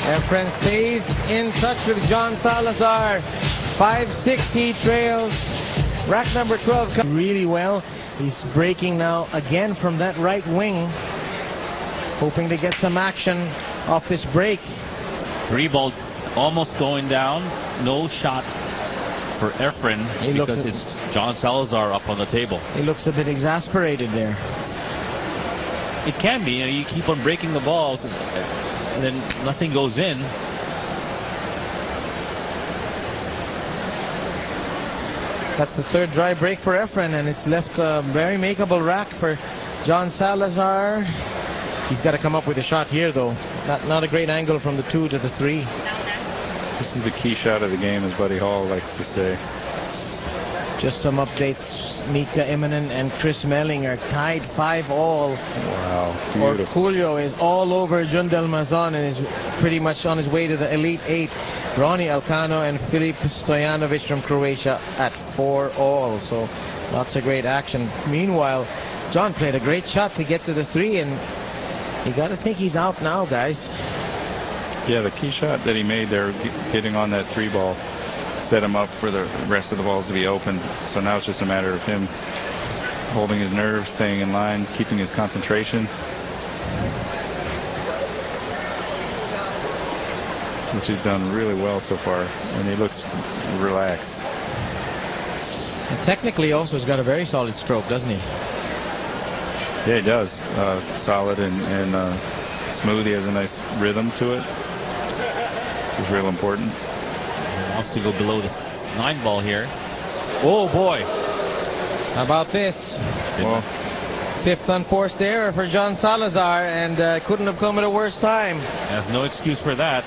Efren stays in touch with John Salazar. 5-6 he trails. Rack number 12 really well. He's breaking now again from that right wing, hoping to get some action off this break. 3 ball almost going down. No shot for Efren because it's John Salazar up on the table. He looks a bit exasperated there. It can be. You keep on breaking the balls and then nothing goes in. That's the 3rd dry break for Efren, and it's left a very makeable rack for John Salazar. He's got to come up with a shot here, though. Not a great angle from the 2 to the 3. This is the key shot of the game, as Buddy Hall likes to say. Just some updates. Mika Immonen and Chris Melling are tied 5-all. Wow, beautiful. Orculio is all over Jundel Mazon and is pretty much on his way to the Elite 8. Ronnie Alcano and Filip Stojanovic from Croatia at 4-all. So lots of great action. Meanwhile, John played a great shot to get to the 3, and You got to think he's out now, guys. Yeah, the key shot that he made there, getting on that 3 ball, set him up for the rest of the balls to be open. So now it's just a matter of him holding his nerve, staying in line, keeping his concentration, which he's done really well so far, and he looks relaxed. And technically, also, he's got a very solid stroke, doesn't he? Yeah, he does. Solid and smooth. He has a nice rhythm to it, which is real important. He wants to go below the 9 ball here. Oh boy! How about this? Well, 5th unforced error for John Salazar, and couldn't have come at a worse time. There's no excuse for that.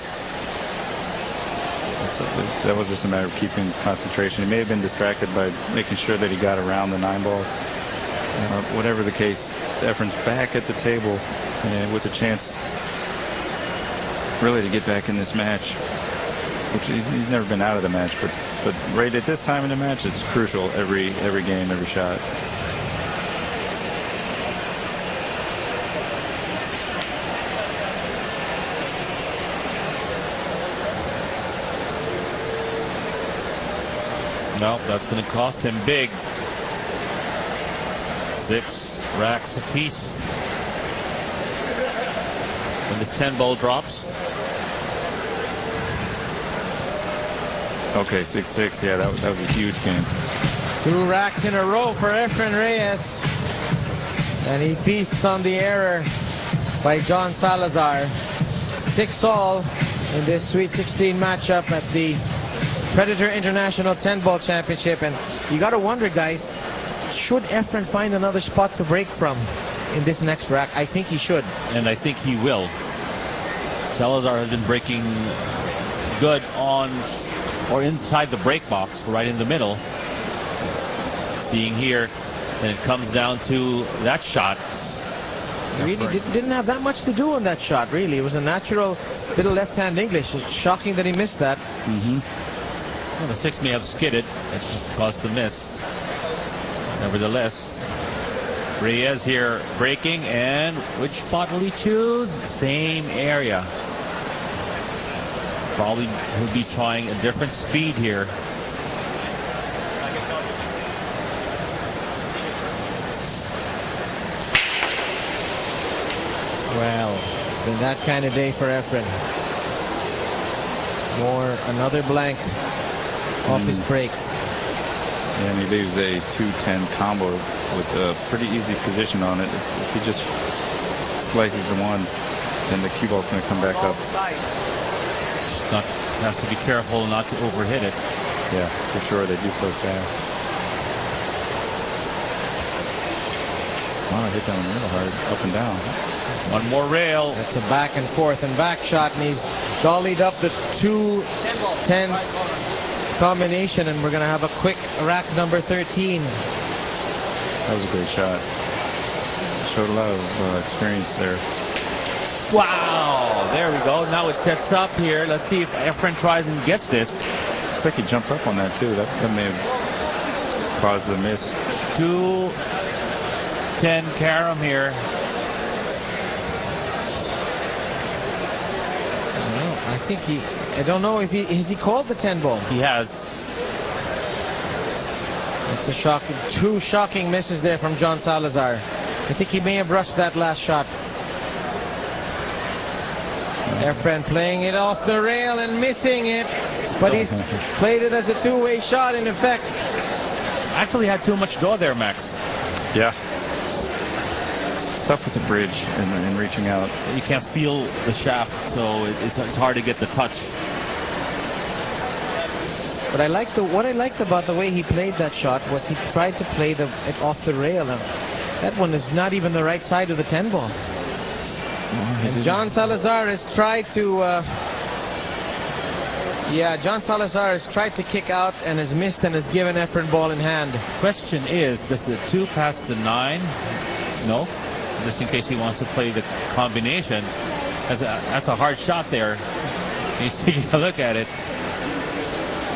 that was just a matter of keeping concentration. He may have been distracted by making sure that he got around the 9 ball. Whatever the case, Efren's back at the table and with a chance really to get back in this match, which he's never been out of the match, but right at this time in the match, it's crucial every game, every shot. No, that's going to cost him big. 6 racks apiece. When this 10 ball drops. Okay, 6-6. Yeah, that was a huge game. 2 racks in a row for Efren Reyes. And he feasts on the error by John Salazar. 6-all in this Sweet 16 matchup at the Predator International 10-ball championship. And you got to wonder, guys, should Efren find another spot to break from in this next rack? I think he should. And I think he will. Salazar has been breaking good on or inside the break box, right in the middle. Seeing here, and it comes down to that shot. He really didn't have that much to do on that shot, really. It was a natural bit of left-hand English. It's shocking that he missed that. Well, the 6 may have skidded. It caused the miss. Nevertheless, Reyes here breaking, and which spot will he choose? Same area. Probably he'll be trying a different speed here. Well, it's been that kind of day for Efren. Another blank off his break. And he leaves a 2-10 combo with a pretty easy position on it. If he just slices the 1, then the cue ball's going to come back up. Has to be careful not to overhit it. Yeah, for sure. They do play fast. Wow, hit that one real hard, up and down. One more rail. That's a back and forth and back shot, and he's dollied up the 2-10 combination, and we're going to have a quick rack number 13. That was a great shot. Showed a lot of experience there. Wow, there we go. Now it sets up here. Let's see if Efren tries and gets this. Looks like he jumped up on that too. That may have caused the miss. 2-10 carom here. I think I don't know if has he called the 10 ball. He has. It's a shocking, 2 shocking misses there from John Salazar. I think he may have rushed that last shot. Efren playing it off the rail and missing it, but he's played it as a 2-way shot in effect. Actually had too much draw there, Max. Yeah. It's tough with the bridge and reaching out. You can't feel the shaft, so it's hard to get the touch. But what I liked about the way he played that shot was he tried to play it off the rail. And that one is not even the right side of the 10 ball. And John Salazar has tried to John Salazar has tried to kick out and has missed and has given Efren ball in hand. Question is, does the 2 pass the 9? No. Just in case he wants to play the combination. That's a hard shot there. He's taking a look at it.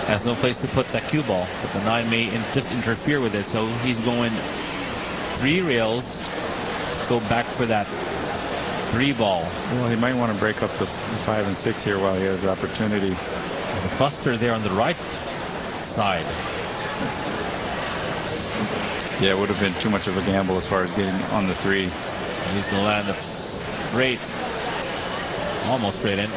Has no place to put that cue ball, but the 9 may just interfere with it. So he's going 3 rails to go back for that 3 ball. Well, he might want to break up the 5 and 6 here while he has the opportunity. The cluster there on the right side. Yeah, it would have been too much of a gamble as far as getting on the 3. And he's going to land up straight, almost straight in.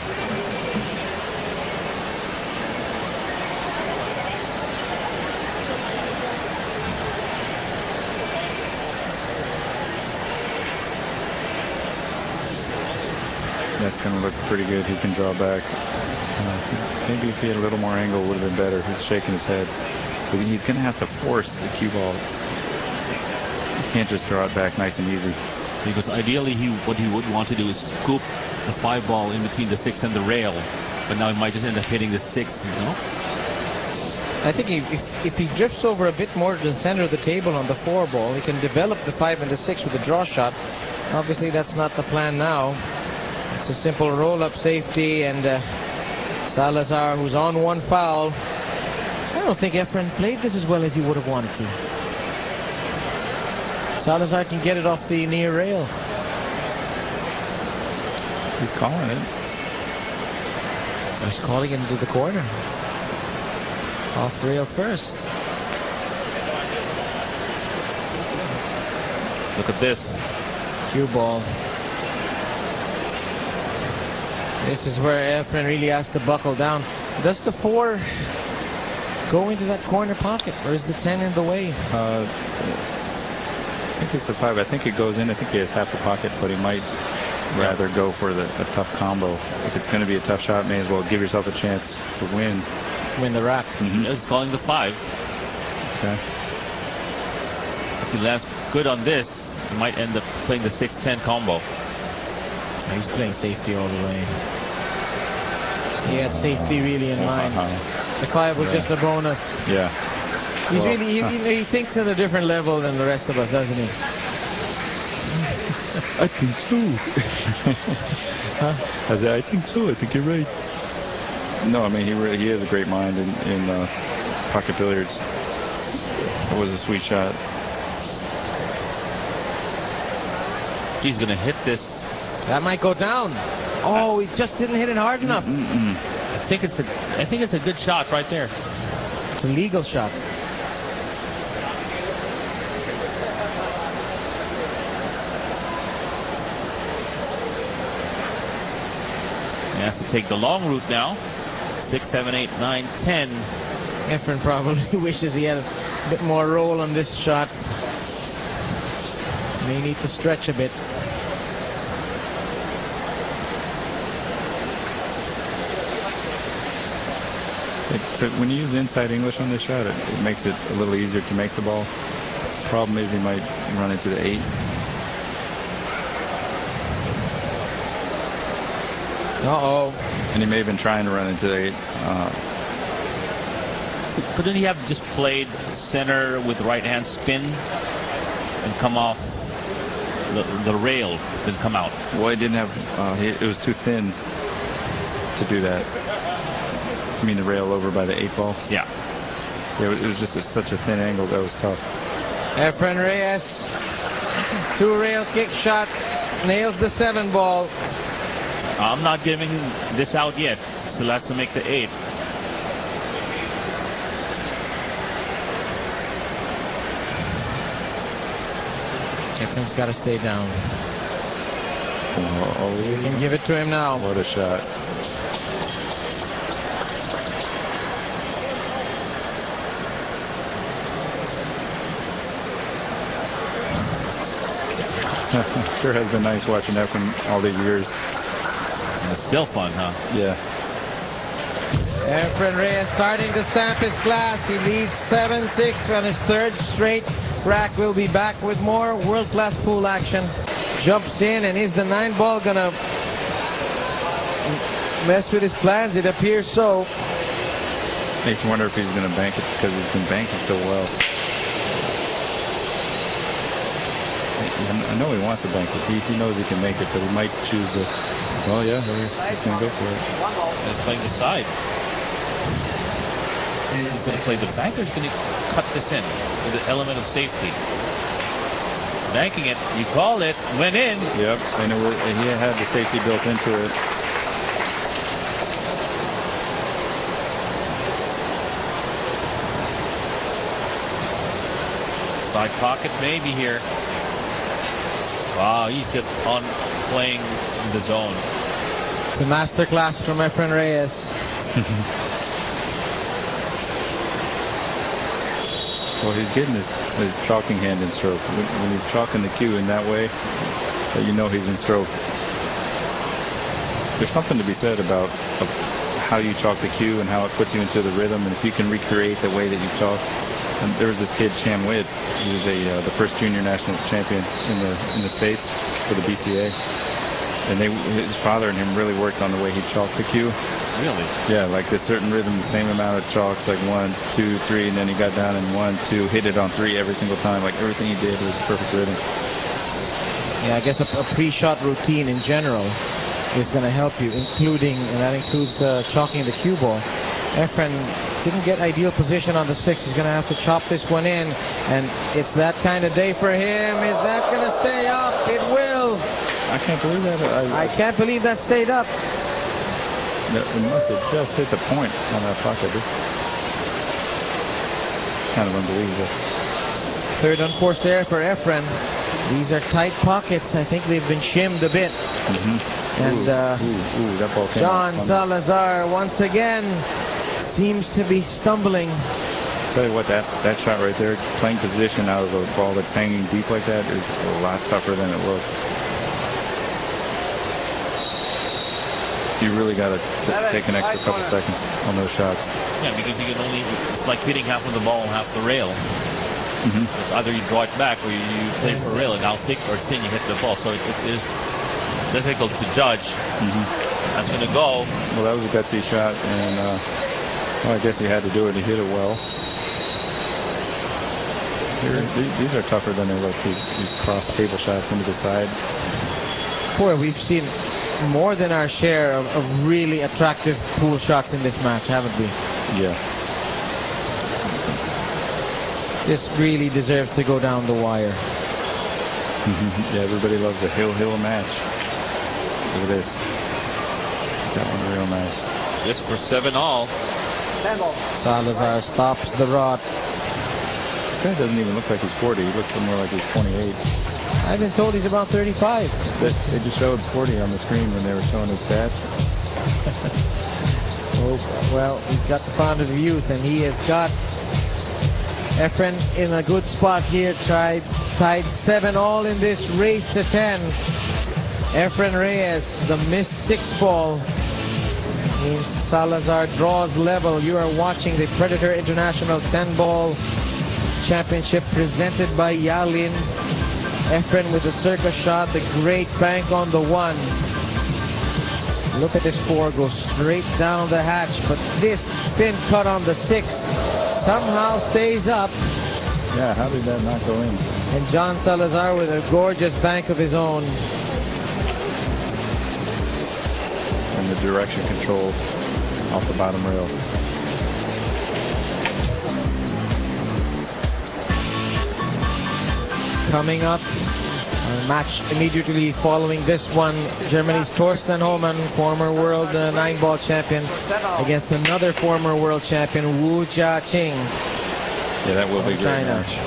That's going to look pretty good. He can draw back. Maybe if he had a little more angle, it would have been better. He's shaking his head. But he's going to have to force the cue ball. He can't just draw it back nice and easy. Because ideally, what he would want to do is scoop the 5 ball in between the 6 and the rail. But now he might just end up hitting the 6, you know? I think if he drifts over a bit more to the center of the table on the 4 ball, he can develop the 5 and the 6 with a draw shot. Obviously, that's not the plan now. It's a simple roll-up safety, and Salazar, who's on 1 foul. I don't think Efren played this as well as he would have wanted to. Salazar can get it off the near rail. He's calling it. He's calling it into the corner. Off rail first. Look at this. Cue ball. This is where Efren really has to buckle down. Does the 4 go into that corner pocket, or is the 10 in the way? I think it's the 5. I think it goes in. I think he has half the pocket, but he might rather go for a tough combo. If it's going to be a tough shot, may as well give yourself a chance to win. Win the rack. He's calling the 5. Okay. If he lands good on this, he might end up playing the 6-10 combo. He's playing safety all the way. He had safety really in mind. The 5 was just a bonus. Yeah. He's really he thinks at a different level than the rest of us, doesn't he? I think so. I think so. I think you're right. No, I mean he has a great mind in pocket billiards. It was a sweet shot. He's gonna hit this. That might go down. Oh, he just didn't hit it hard enough. I think it's a good shot right there. It's a legal shot. He has to take the long route now. 6, 7, 8, 9, 10. Efren probably wishes he had a bit more roll on this shot. May need to stretch a bit. When you use inside English on this shot, it makes it a little easier to make the ball. Problem is he might run into the 8. Uh-oh. And he may have been trying to run into the 8. Couldn't he have just played center with right-hand spin and come off the rail, then come out? Well, he didn't have. It was too thin to do that. I mean, the rail over by the 8 ball. Yeah. Yeah, it was just such a thin angle that was tough. Efren Reyes, 2 rail kick shot, nails the 7 ball. I'm not giving this out yet. Still has to make the 8. Efren's got to stay down. Oh, You can give it to him now. what a shot. Sure has been nice watching Efren all these years. And it's still fun, huh? Yeah. Efren Reyes starting to stamp his glass. He leads 7-6 on his 3rd straight rack. Will be back with more world-class pool action. Jumps in, and is the 9 ball gonna mess with his plans? It appears so. Makes me wonder if he's going to bank it because he's been banking so well. I know he wants to bank it. He knows he can make it, but he might choose a... Oh, yeah, he's going to go for it. He's playing the side. He's going to play the bank, or he's going to cut this in with the element of safety. Banking it. You call it. Went in. Yep. And he had the safety built into it. Side pocket maybe here. Wow, he's just on playing the zone. It's a masterclass from Efren Reyes. Well, he's getting his chalking hand in stroke. When he's chalking the cue in that way, you know he's in stroke. There's something to be said about how you chalk the cue and how it puts you into the rhythm, and if you can recreate the way that you chalk. And there was this kid, Cham Witt. He was the first junior national champion in the States for the BCA. And his father and him really worked on the way he chalked the cue. Really? Yeah, like this certain rhythm, the same amount of chalks, like 1, 2, 3, and then he got down in 1, 2, hit it on 3 every single time. Like everything he did was perfect rhythm. Yeah, I guess a pre-shot routine in general is going to help you, and that includes chalking the cue ball. Efren didn't get ideal position on the 6. He's going to have to chop this one in, and it's that kind of day for him. Is that going to stay up? It will. I can't believe that. I can't believe that stayed up. It must have just hit the point on that pocket. It's kind of unbelievable. Third unforced error for Efren. These are tight pockets. I think they've been shimmed a bit. And that ball came John out. Salazar once again seems to be stumbling. Tell you what, that shot right there, playing position out of a ball that's hanging deep like that is a lot tougher than it looks. You really got to take an extra couple seconds on those shots. Yeah, because you can only, it's like hitting half of the ball and half the rail. It's either you draw it back or you play for rail, and how thick or thin you hit the ball. So it is difficult to judge. That's going to go. Well, that was a gutsy shot, and well, I guess he had to do it. He hit it well. These are tougher than they look. These cross table shots into the side. Boy, we've seen more than our share of really attractive pool shots in this match, haven't we? Yeah. This really deserves to go down the wire. Yeah, everybody loves a hill match. Look at this. That one real nice. This for 7-all. Salazar stops the rod. This guy doesn't even look like he's 40. He looks more like he's 28. I've been told he's about 35. They just showed 40 on the screen when they were showing his stats. Oh, well, he's got the fount of youth, and he has got Efren in a good spot here. Tied 7-all in this race to 10. Efren Reyes, the missed 6 ball means Salazar draws level. You are watching the Predator International 10-ball championship presented by Yalin. Efren with the circus shot, the great bank on the 1. Look at this 4 go straight down the hatch, but this thin cut on the 6 somehow stays up. Yeah, how did that not go in? And John Salazar with a gorgeous bank of his own. And the direction control off the bottom rail. Coming up, a match immediately following this one, Germany's Torsten Hohmann, former world 9-ball champion, against another former world champion, Wu Jiaqing. Yeah, that will be a great China. match.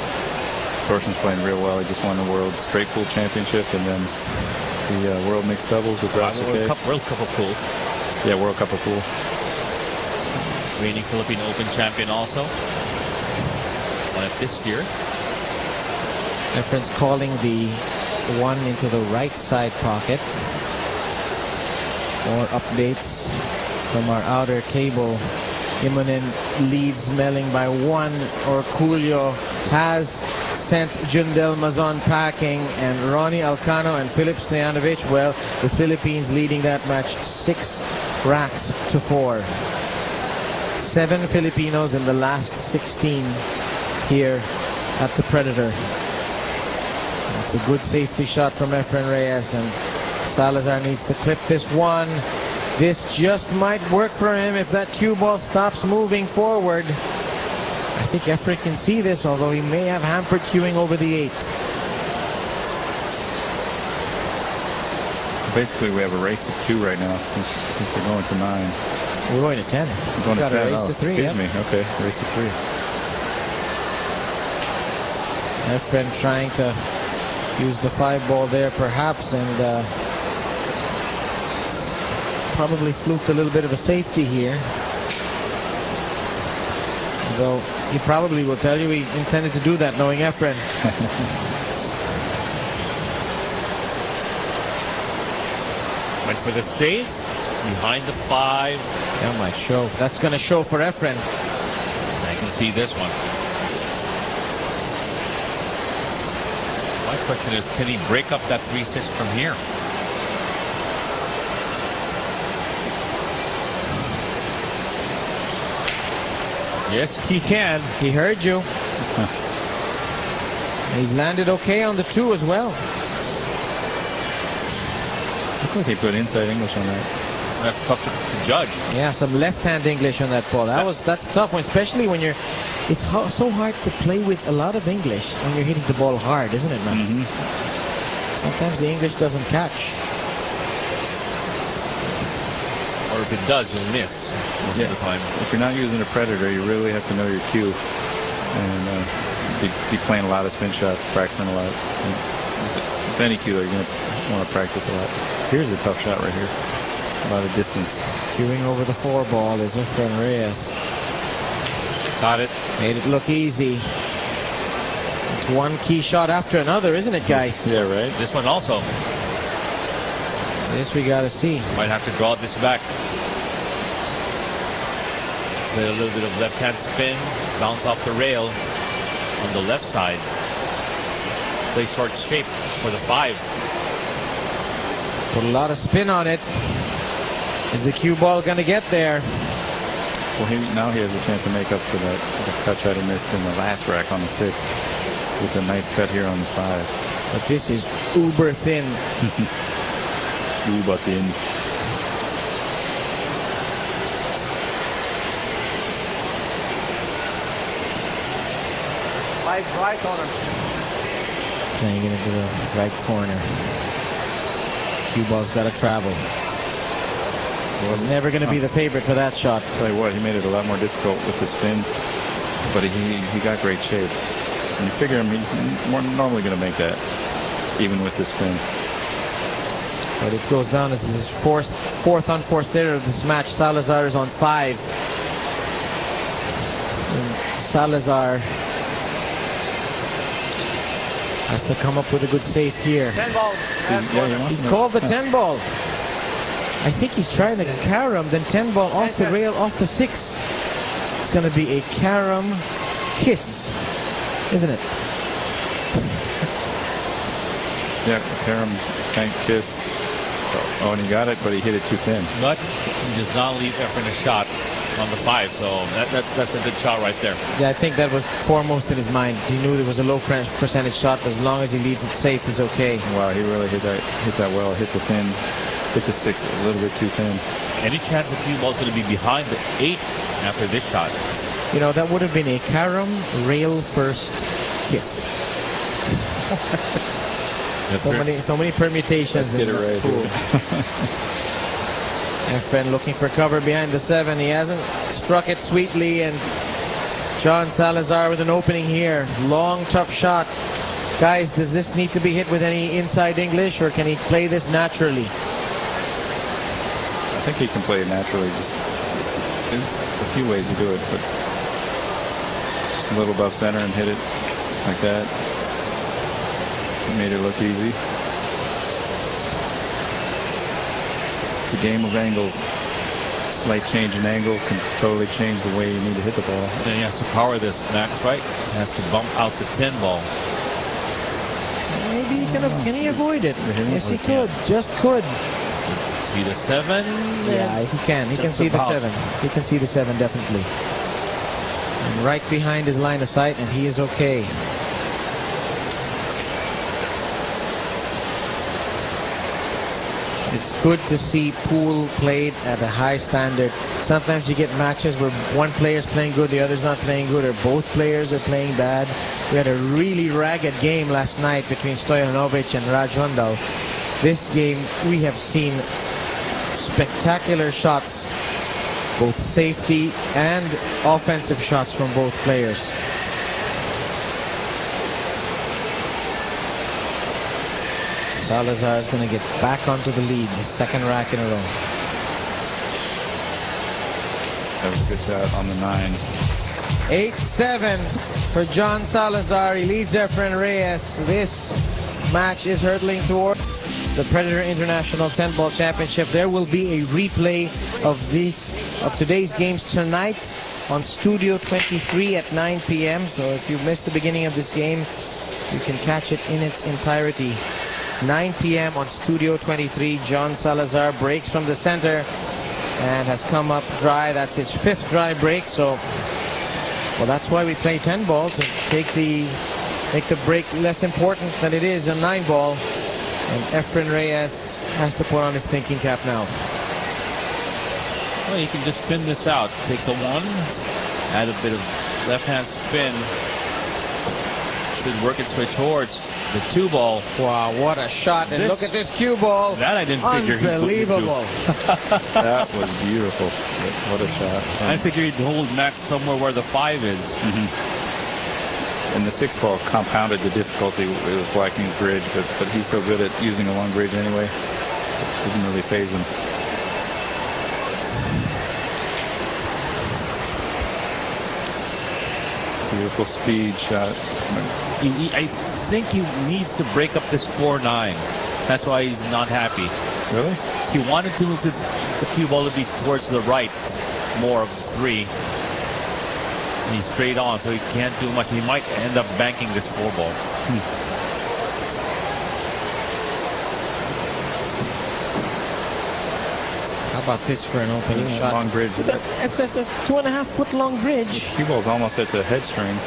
Torsten's playing real well. He just won the world straight pool championship, and then the world mixed doubles with Rasuke. World Cup of Pool. Yeah, World Cup of Pool. Reigning Philippine Open champion also. Won it this year. Efren's calling the 1 into the right side pocket. More updates from our outer table. Imonen leads Melling by 1. Orculio has sent Jundel Mazon packing, and Ronnie Alcano and Philip Stojanovic, well, the Philippines leading that match 6 racks to 4. 7 Filipinos in the last 16 here at the Predator. It's a good safety shot from Efren Reyes, and Salazar needs to clip this one. This just might work for him if that cue ball stops moving forward. I think Efren can see this, although he may have hampered cueing over the 8. Basically, we have a race to 2 right now since we're going to 9. We're going to 10. We're going Got to 10. a race to 3. Excuse me. Okay, race to 3. Efren trying to use the 5 ball there, perhaps, and probably fluked a little bit of a safety here. Though he probably will tell you he intended to do that, knowing Efren. Went for the safe behind the 5. That might show. That's going to show for Efren. I can see this one. My question is, can he break up that 3-6 from here? Yes, he can. He heard you. He's landed okay on the 2 as well. Looks like he put inside English on that. That's tough to judge. Yeah, some left-hand English on that ball. That's tough one, especially when you're. It's so hard to play with a lot of English when you're hitting the ball hard, isn't it, Max? Sometimes the English doesn't catch. Or if it does, you'll miss most of the time. If you're not using a predator, you really have to know your cue and be playing a lot of spin shots, practicing a lot. With any cue, you're going to want to practice a lot. Here's a tough shot right here. A lot of distance. Queuing over the 4 ball is Efren Reyes. Got it. Made it look easy. It's one key shot after another, isn't it, guys? Yeah, right. This one also. This we got to see. Might have to draw this back. Play a little bit of left-hand spin. Bounce off the rail on the left side. Play short shape for the 5. Put a lot of spin on it. Is the cue ball going to get there? Well, now he has a chance to make up for the cut shot he missed in the last rack on the 6 with a nice cut here on the 5. But this is uber thin. Uber thin. Right on him. Playing it into the right corner. Cue ball's got to travel. Was never going to be the favorite for that shot. Tell you what, he made it a lot more difficult with the spin, but he got great shape. And you figure he's more normally going to make that, even with the spin. But it goes down as his fourth unforced error of this match. Salazar is on 5. And Salazar has to come up with a good save here. 10 ball. He's called the 10 ball. I think he's trying to carom, then 10 ball off the rail, off the 6. It's going to be a carom kiss, isn't it? Yeah, carom can't kiss. Oh, and he got it, but he hit it too thin. But he does not leave Efren a shot on the 5, so that's a good shot right there. Yeah, I think that was foremost in his mind. He knew there was a low percentage shot, but as long as he leaves it safe, is okay. Wow, he really hit that well. Hit the thin, hit the 6 a little bit too thin. Any chance the cue ball's going to be behind the 8 after this shot? You know, that would have been a carom rail first kiss. So many permutations. Let's get it right pool. Efren looking for cover behind the 7. He hasn't struck it sweetly, and John Salazar with an opening here. Long, tough shot. Guys, does this need to be hit with any inside English, or can he play this naturally? I think he can play it naturally. Just a few ways to do it, but just a little above center and hit it like that. Made it look easy. It's a game of angles. Slight change in angle can totally change the way you need to hit the ball. And he has to power this, Max, right? He has to bump out the 10 ball. Maybe he can he avoid it? Yes, he could. Just could. See the 7? Yeah, he can. He can see the 7. He can see the 7, definitely. And right behind his line of sight, and he is okay. It's good to see pool played at a high standard. Sometimes you get matches where one player's playing good, the other's not playing good, or both players are playing bad. We had a really ragged game last night between Stojanovic and Raj Hundal. this game, we have seen spectacular shots, both safety and offensive shots from both players. Salazar is going to get back onto the lead, the second rack in a row. That was a good shot on the 9. 8-7 for John Salazar. He leads Efren Reyes. This match is hurtling toward the Predator International 10-ball championship. There will be a replay of today's games tonight on Studio 23 at 9 p.m. So if you missed the beginning of this game, you can catch it in its entirety. 9 p.m. on Studio 23. John Salazar breaks from the center and has come up dry. That's his 5th dry break. So, well, that's why we play 10 ball, to make the break less important than it is on 9 ball. And Efren Reyes has to put on his thinking cap now. Well, you can just spin this out. Take the 1, add a bit of left-hand spin. Should work its way towards the 2 ball. Wow, what a shot. And look at this cue ball. That I didn't figure. Unbelievable. That was beautiful. What a shot. I figured he'd hold Max somewhere where the 5 is. Mm-hmm. And the 6 ball compounded the difficulty with blocking his bridge, but he's so good at using a long bridge anyway. It didn't really faze him. Beautiful speed shot. I think he needs to break up this 4-9. That's why he's not happy. Really? He wanted to move the cue ball to be towards the right, more of 3. And he's straight on, so he can't do much. He might end up banking this 4 ball. How about this for an opening shot? Long bridge. It's a 2.5-foot long bridge. Cue ball's almost at the head string.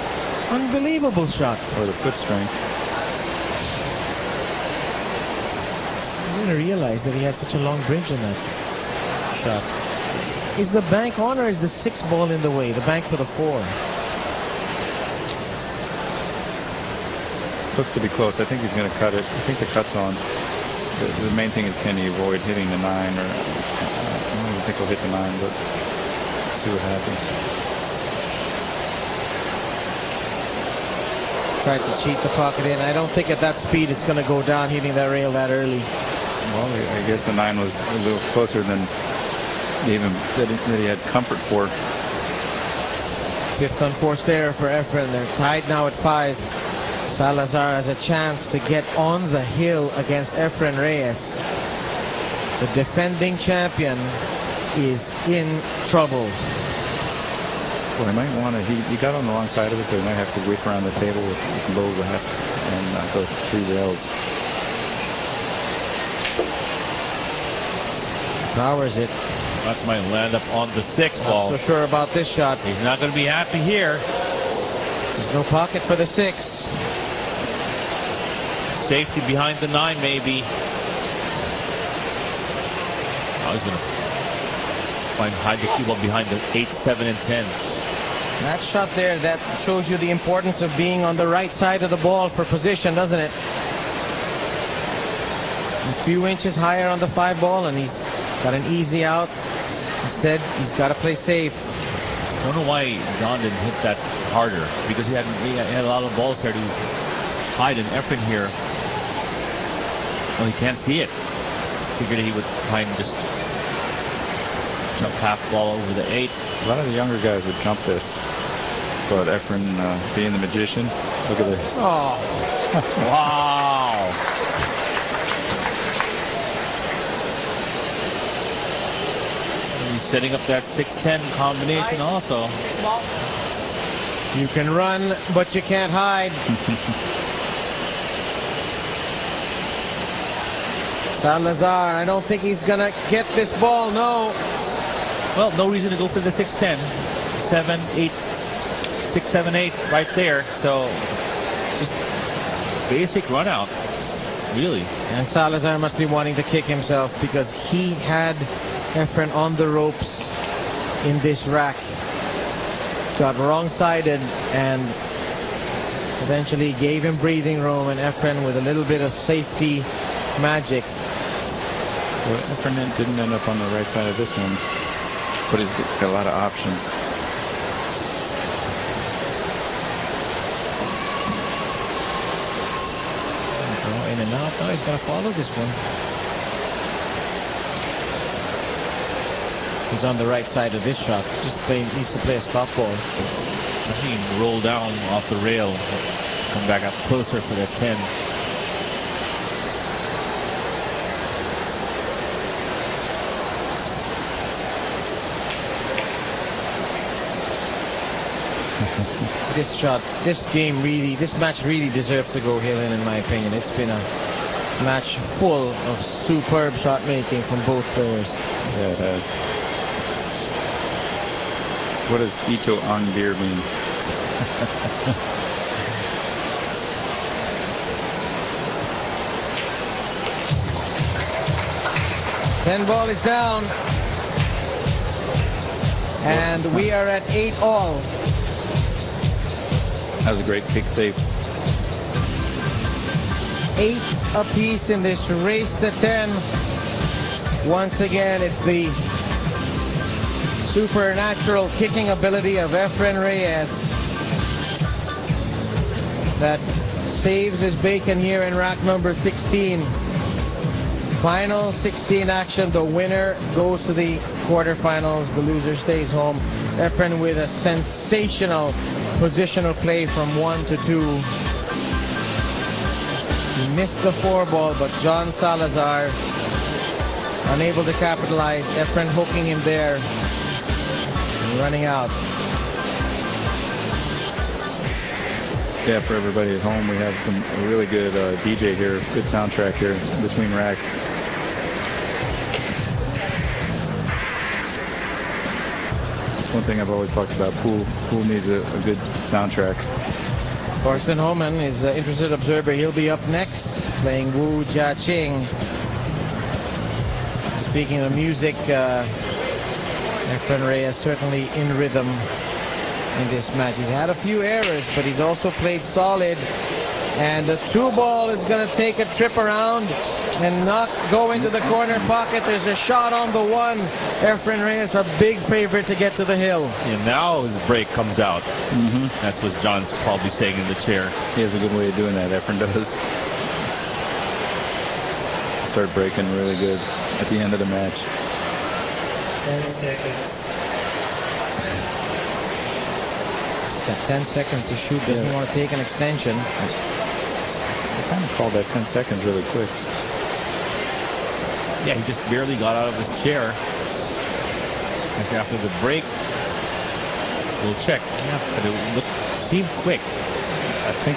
Unbelievable shot. Or the foot string. I didn't realize that he had such a long bridge in that shot. Is the bank on, or is the 6 ball in the way? The bank for the 4. Looks to be close. I think he's going to cut it. I think the cut's on. The main thing is, can he avoid hitting the 9? Or I don't even think he'll hit the 9, but see what happens. Tried to cheat the pocket in. I don't think at that speed it's going to go down hitting that rail that early. Well, I guess the 9 was a little closer than even that he had comfort for. 5th unforced error for Efren. They're tied now at 5. Salazar has a chance to get on the hill against Efren Reyes. The defending champion is in trouble. Well, he might want to. He got on the wrong side of it, so he might have to whip around the table with low left and go 3 rails. Powers it. That might land up on the 6 ball. Not so sure about this shot. He's not going to be happy here. There's no pocket for the 6. Safety behind the 9, maybe. Oh, he's going to hide the cue ball behind the 8, 7, and 10. That shot there, that shows you the importance of being on the right side of the ball for position, doesn't it? A few inches higher on the 5 ball, and he's got an easy out. Instead, he's got to play safe. I don't know why John didn't hit that harder, because he had a lot of balls there to hide. And Efren here, well, he can't see it. Figured he would try and just jump half ball over the 8. A lot of the younger guys would jump this, but Efren, being the magician, look at this. Oh, wow! He's setting up that 6-10 combination also. you can run, but you can't hide. Salazar, I don't think he's gonna get this ball, no. Well, no reason to go for the 6-10. 7, 8, 6, 7, 8 right there. So just basic run out, really. And Salazar must be wanting to kick himself, because he had Efren on the ropes in this rack. Got wrong-sided and eventually gave him breathing room, and Efren, with a little bit of safety magic. Well, Efren didn't end up on the right side of this one, but he's got a lot of options. Draw in and out. Now he's going to follow this one. He's on the right side of this shot. Needs to play a stop ball. He can roll down off the rail, come back up closer for that 10. This match really deserves to go Hill in my opinion. It's been a match full of superb shot making from both players. Yeah, it has. What does Ito Angir mean? 10 ball is down. And we are at 8-all. That was a great kick save. 8 apiece in this race to 10. Once again, it's the supernatural kicking ability of Efren Reyes that saves his bacon here in rack number 16. Final 16 action. The winner goes to the quarterfinals. The loser stays home. Efren with a sensational positional play from 1 to 2. He missed the 4 ball, but John Salazar unable to capitalize. Efren hooking him there and running out. Yeah, for everybody at home, we have some really good DJ here, good soundtrack here between racks. That's one thing I've always talked about. Pool needs a good soundtrack. Thorsten Homan is an interested observer. He'll be up next playing Wu Jia Ching. Speaking of music, Efren Reyes certainly in rhythm in this match. He's had a few errors, but he's also played solid. And the 2 ball is going to take a trip around and not go into the corner pocket. There's a shot on the 1. Efren Reyes, a big favorite to get to the hill. And now his break comes out. That's what John's probably saying in the chair. He has a good way of doing that, Efren does. Start breaking really good at the end of the match. 10 seconds. He's got 10 seconds to shoot. Doesn't want to take an extension. I kind of called that 10 seconds really quick. Yeah, he just barely got out of his chair. After the break, we'll check. Yeah, but it seemed quick. I think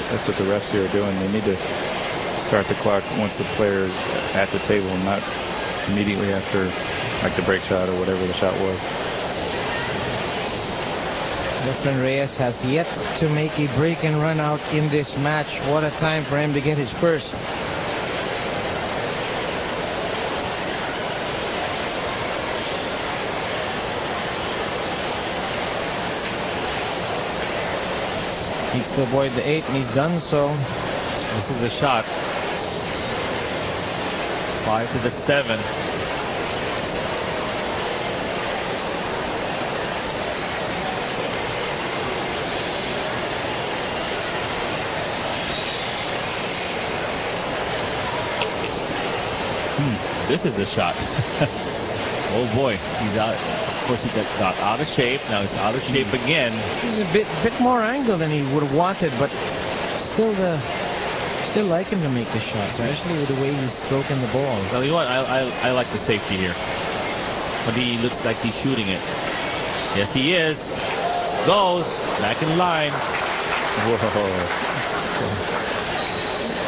that's what the refs here are doing. They need to start the clock once the player is at the table, and not immediately after, like the break shot or whatever the shot was. Efren Reyes has yet to make a break and run out in this match. What a time for him to get his first. Needs to avoid the 8, and he's done so. This is a shot. 5 to the 7. This is the shot. Oh boy, he's out. Of course, he got out of shape. Now he's out of shape again. He's a bit more angle than he would have wanted, but still like him to make the shot, especially with the way he's stroking the ball. Well, you know what? I like the safety here. But he looks like he's shooting it. Yes, he is. Goes back in line. Whoa.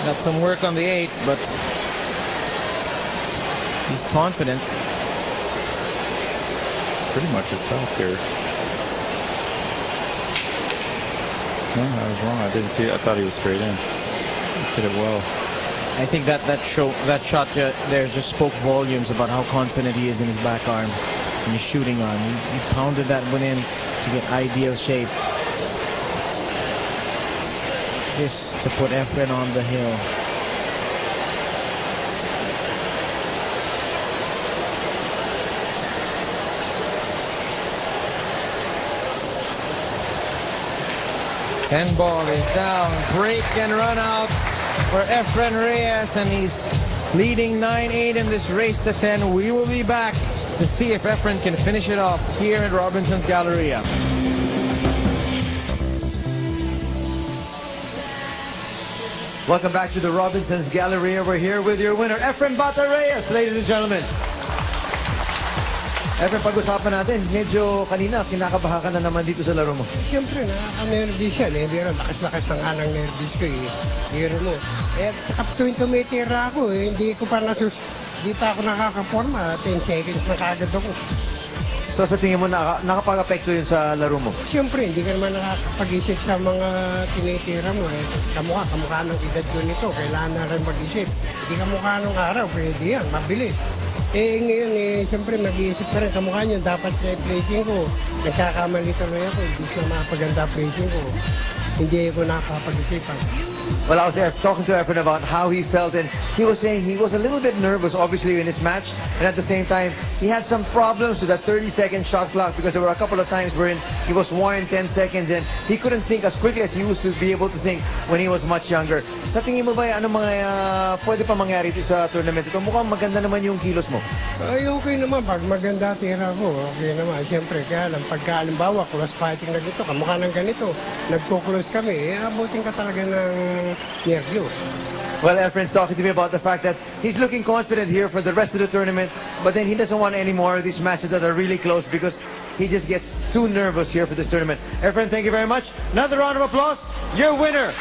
Got some work on the 8, but he's confident. Pretty much a stop here. No, I was wrong. I didn't see it. I thought he was straight in. He hit it well. I think that shot there just spoke volumes about how confident he is in his back arm and his shooting arm. He pounded that one in to get ideal shape. This to put Efren on the hill. 10 ball is down. Break and run out for Efren Reyes, and he's leading 9-8 in this race to 10. We will be back to see if Efren can finish it off here at Robinson's Galleria. Welcome back to the Robinson's Galleria. We're here with your winner, Efren Bata Reyes, ladies and gentlemen. Efren, pag-usapan natin, medyo kanina kinakabahan ka na naman dito sa laro mo. Siyempre, nakaka-nervous yan eh. Biro, lakas-lakas ng anang nervous ko eh. Biro mo. Eh, saka tuwing tumitira ako eh, hindi pa ako nakakaporma. 10 seconds na kagad ako. So sa tingin mo, nakapag-apekto yun sa laro mo? Siyempre, hindi ka naman nakakapag-isip sa mga tinitira mo eh. Kamukha ng edad ko nito. Kailangan na rin mag-isip. Hindi kamukha ng araw, pwede yan, mabilis. Eh ngayon eh, siyempre mag-iisip ka rin, kamukha nyo, dapat na placing ko. Nagkakamali tuloy ako, hindi siya makapaganda placing ko. Hindi ko nakapag-isipan. Well, I was talking to Efren about how he felt, and he was saying he was a little bit nervous, obviously, in his match, and at the same time, he had some problems with that 30-second shot clock because there were a couple of times wherein he was worn 10 seconds, and he couldn't think as quickly as he used to be able to think when he was much younger. Sa tingin mo ba, ano mga pwede pa mangyari ito sa tournament ito? Mukhang maganda naman yung kilos mo. Ay, okay naman. Pag maganda tira ko, okay naman. Siyempre, kaya lang, pagka alimbawa, cross fighting na dito, kamukha ng ganito, nagko-cross kami, abutin ka talaga ng nervyo. Well, Efren's talking to me about the fact that he's looking confident here for the rest of the tournament, but then he doesn't want any more of these matches that are really close because he just gets too nervous here for this tournament. Efren, thank you very much. Another round of applause. Your winner,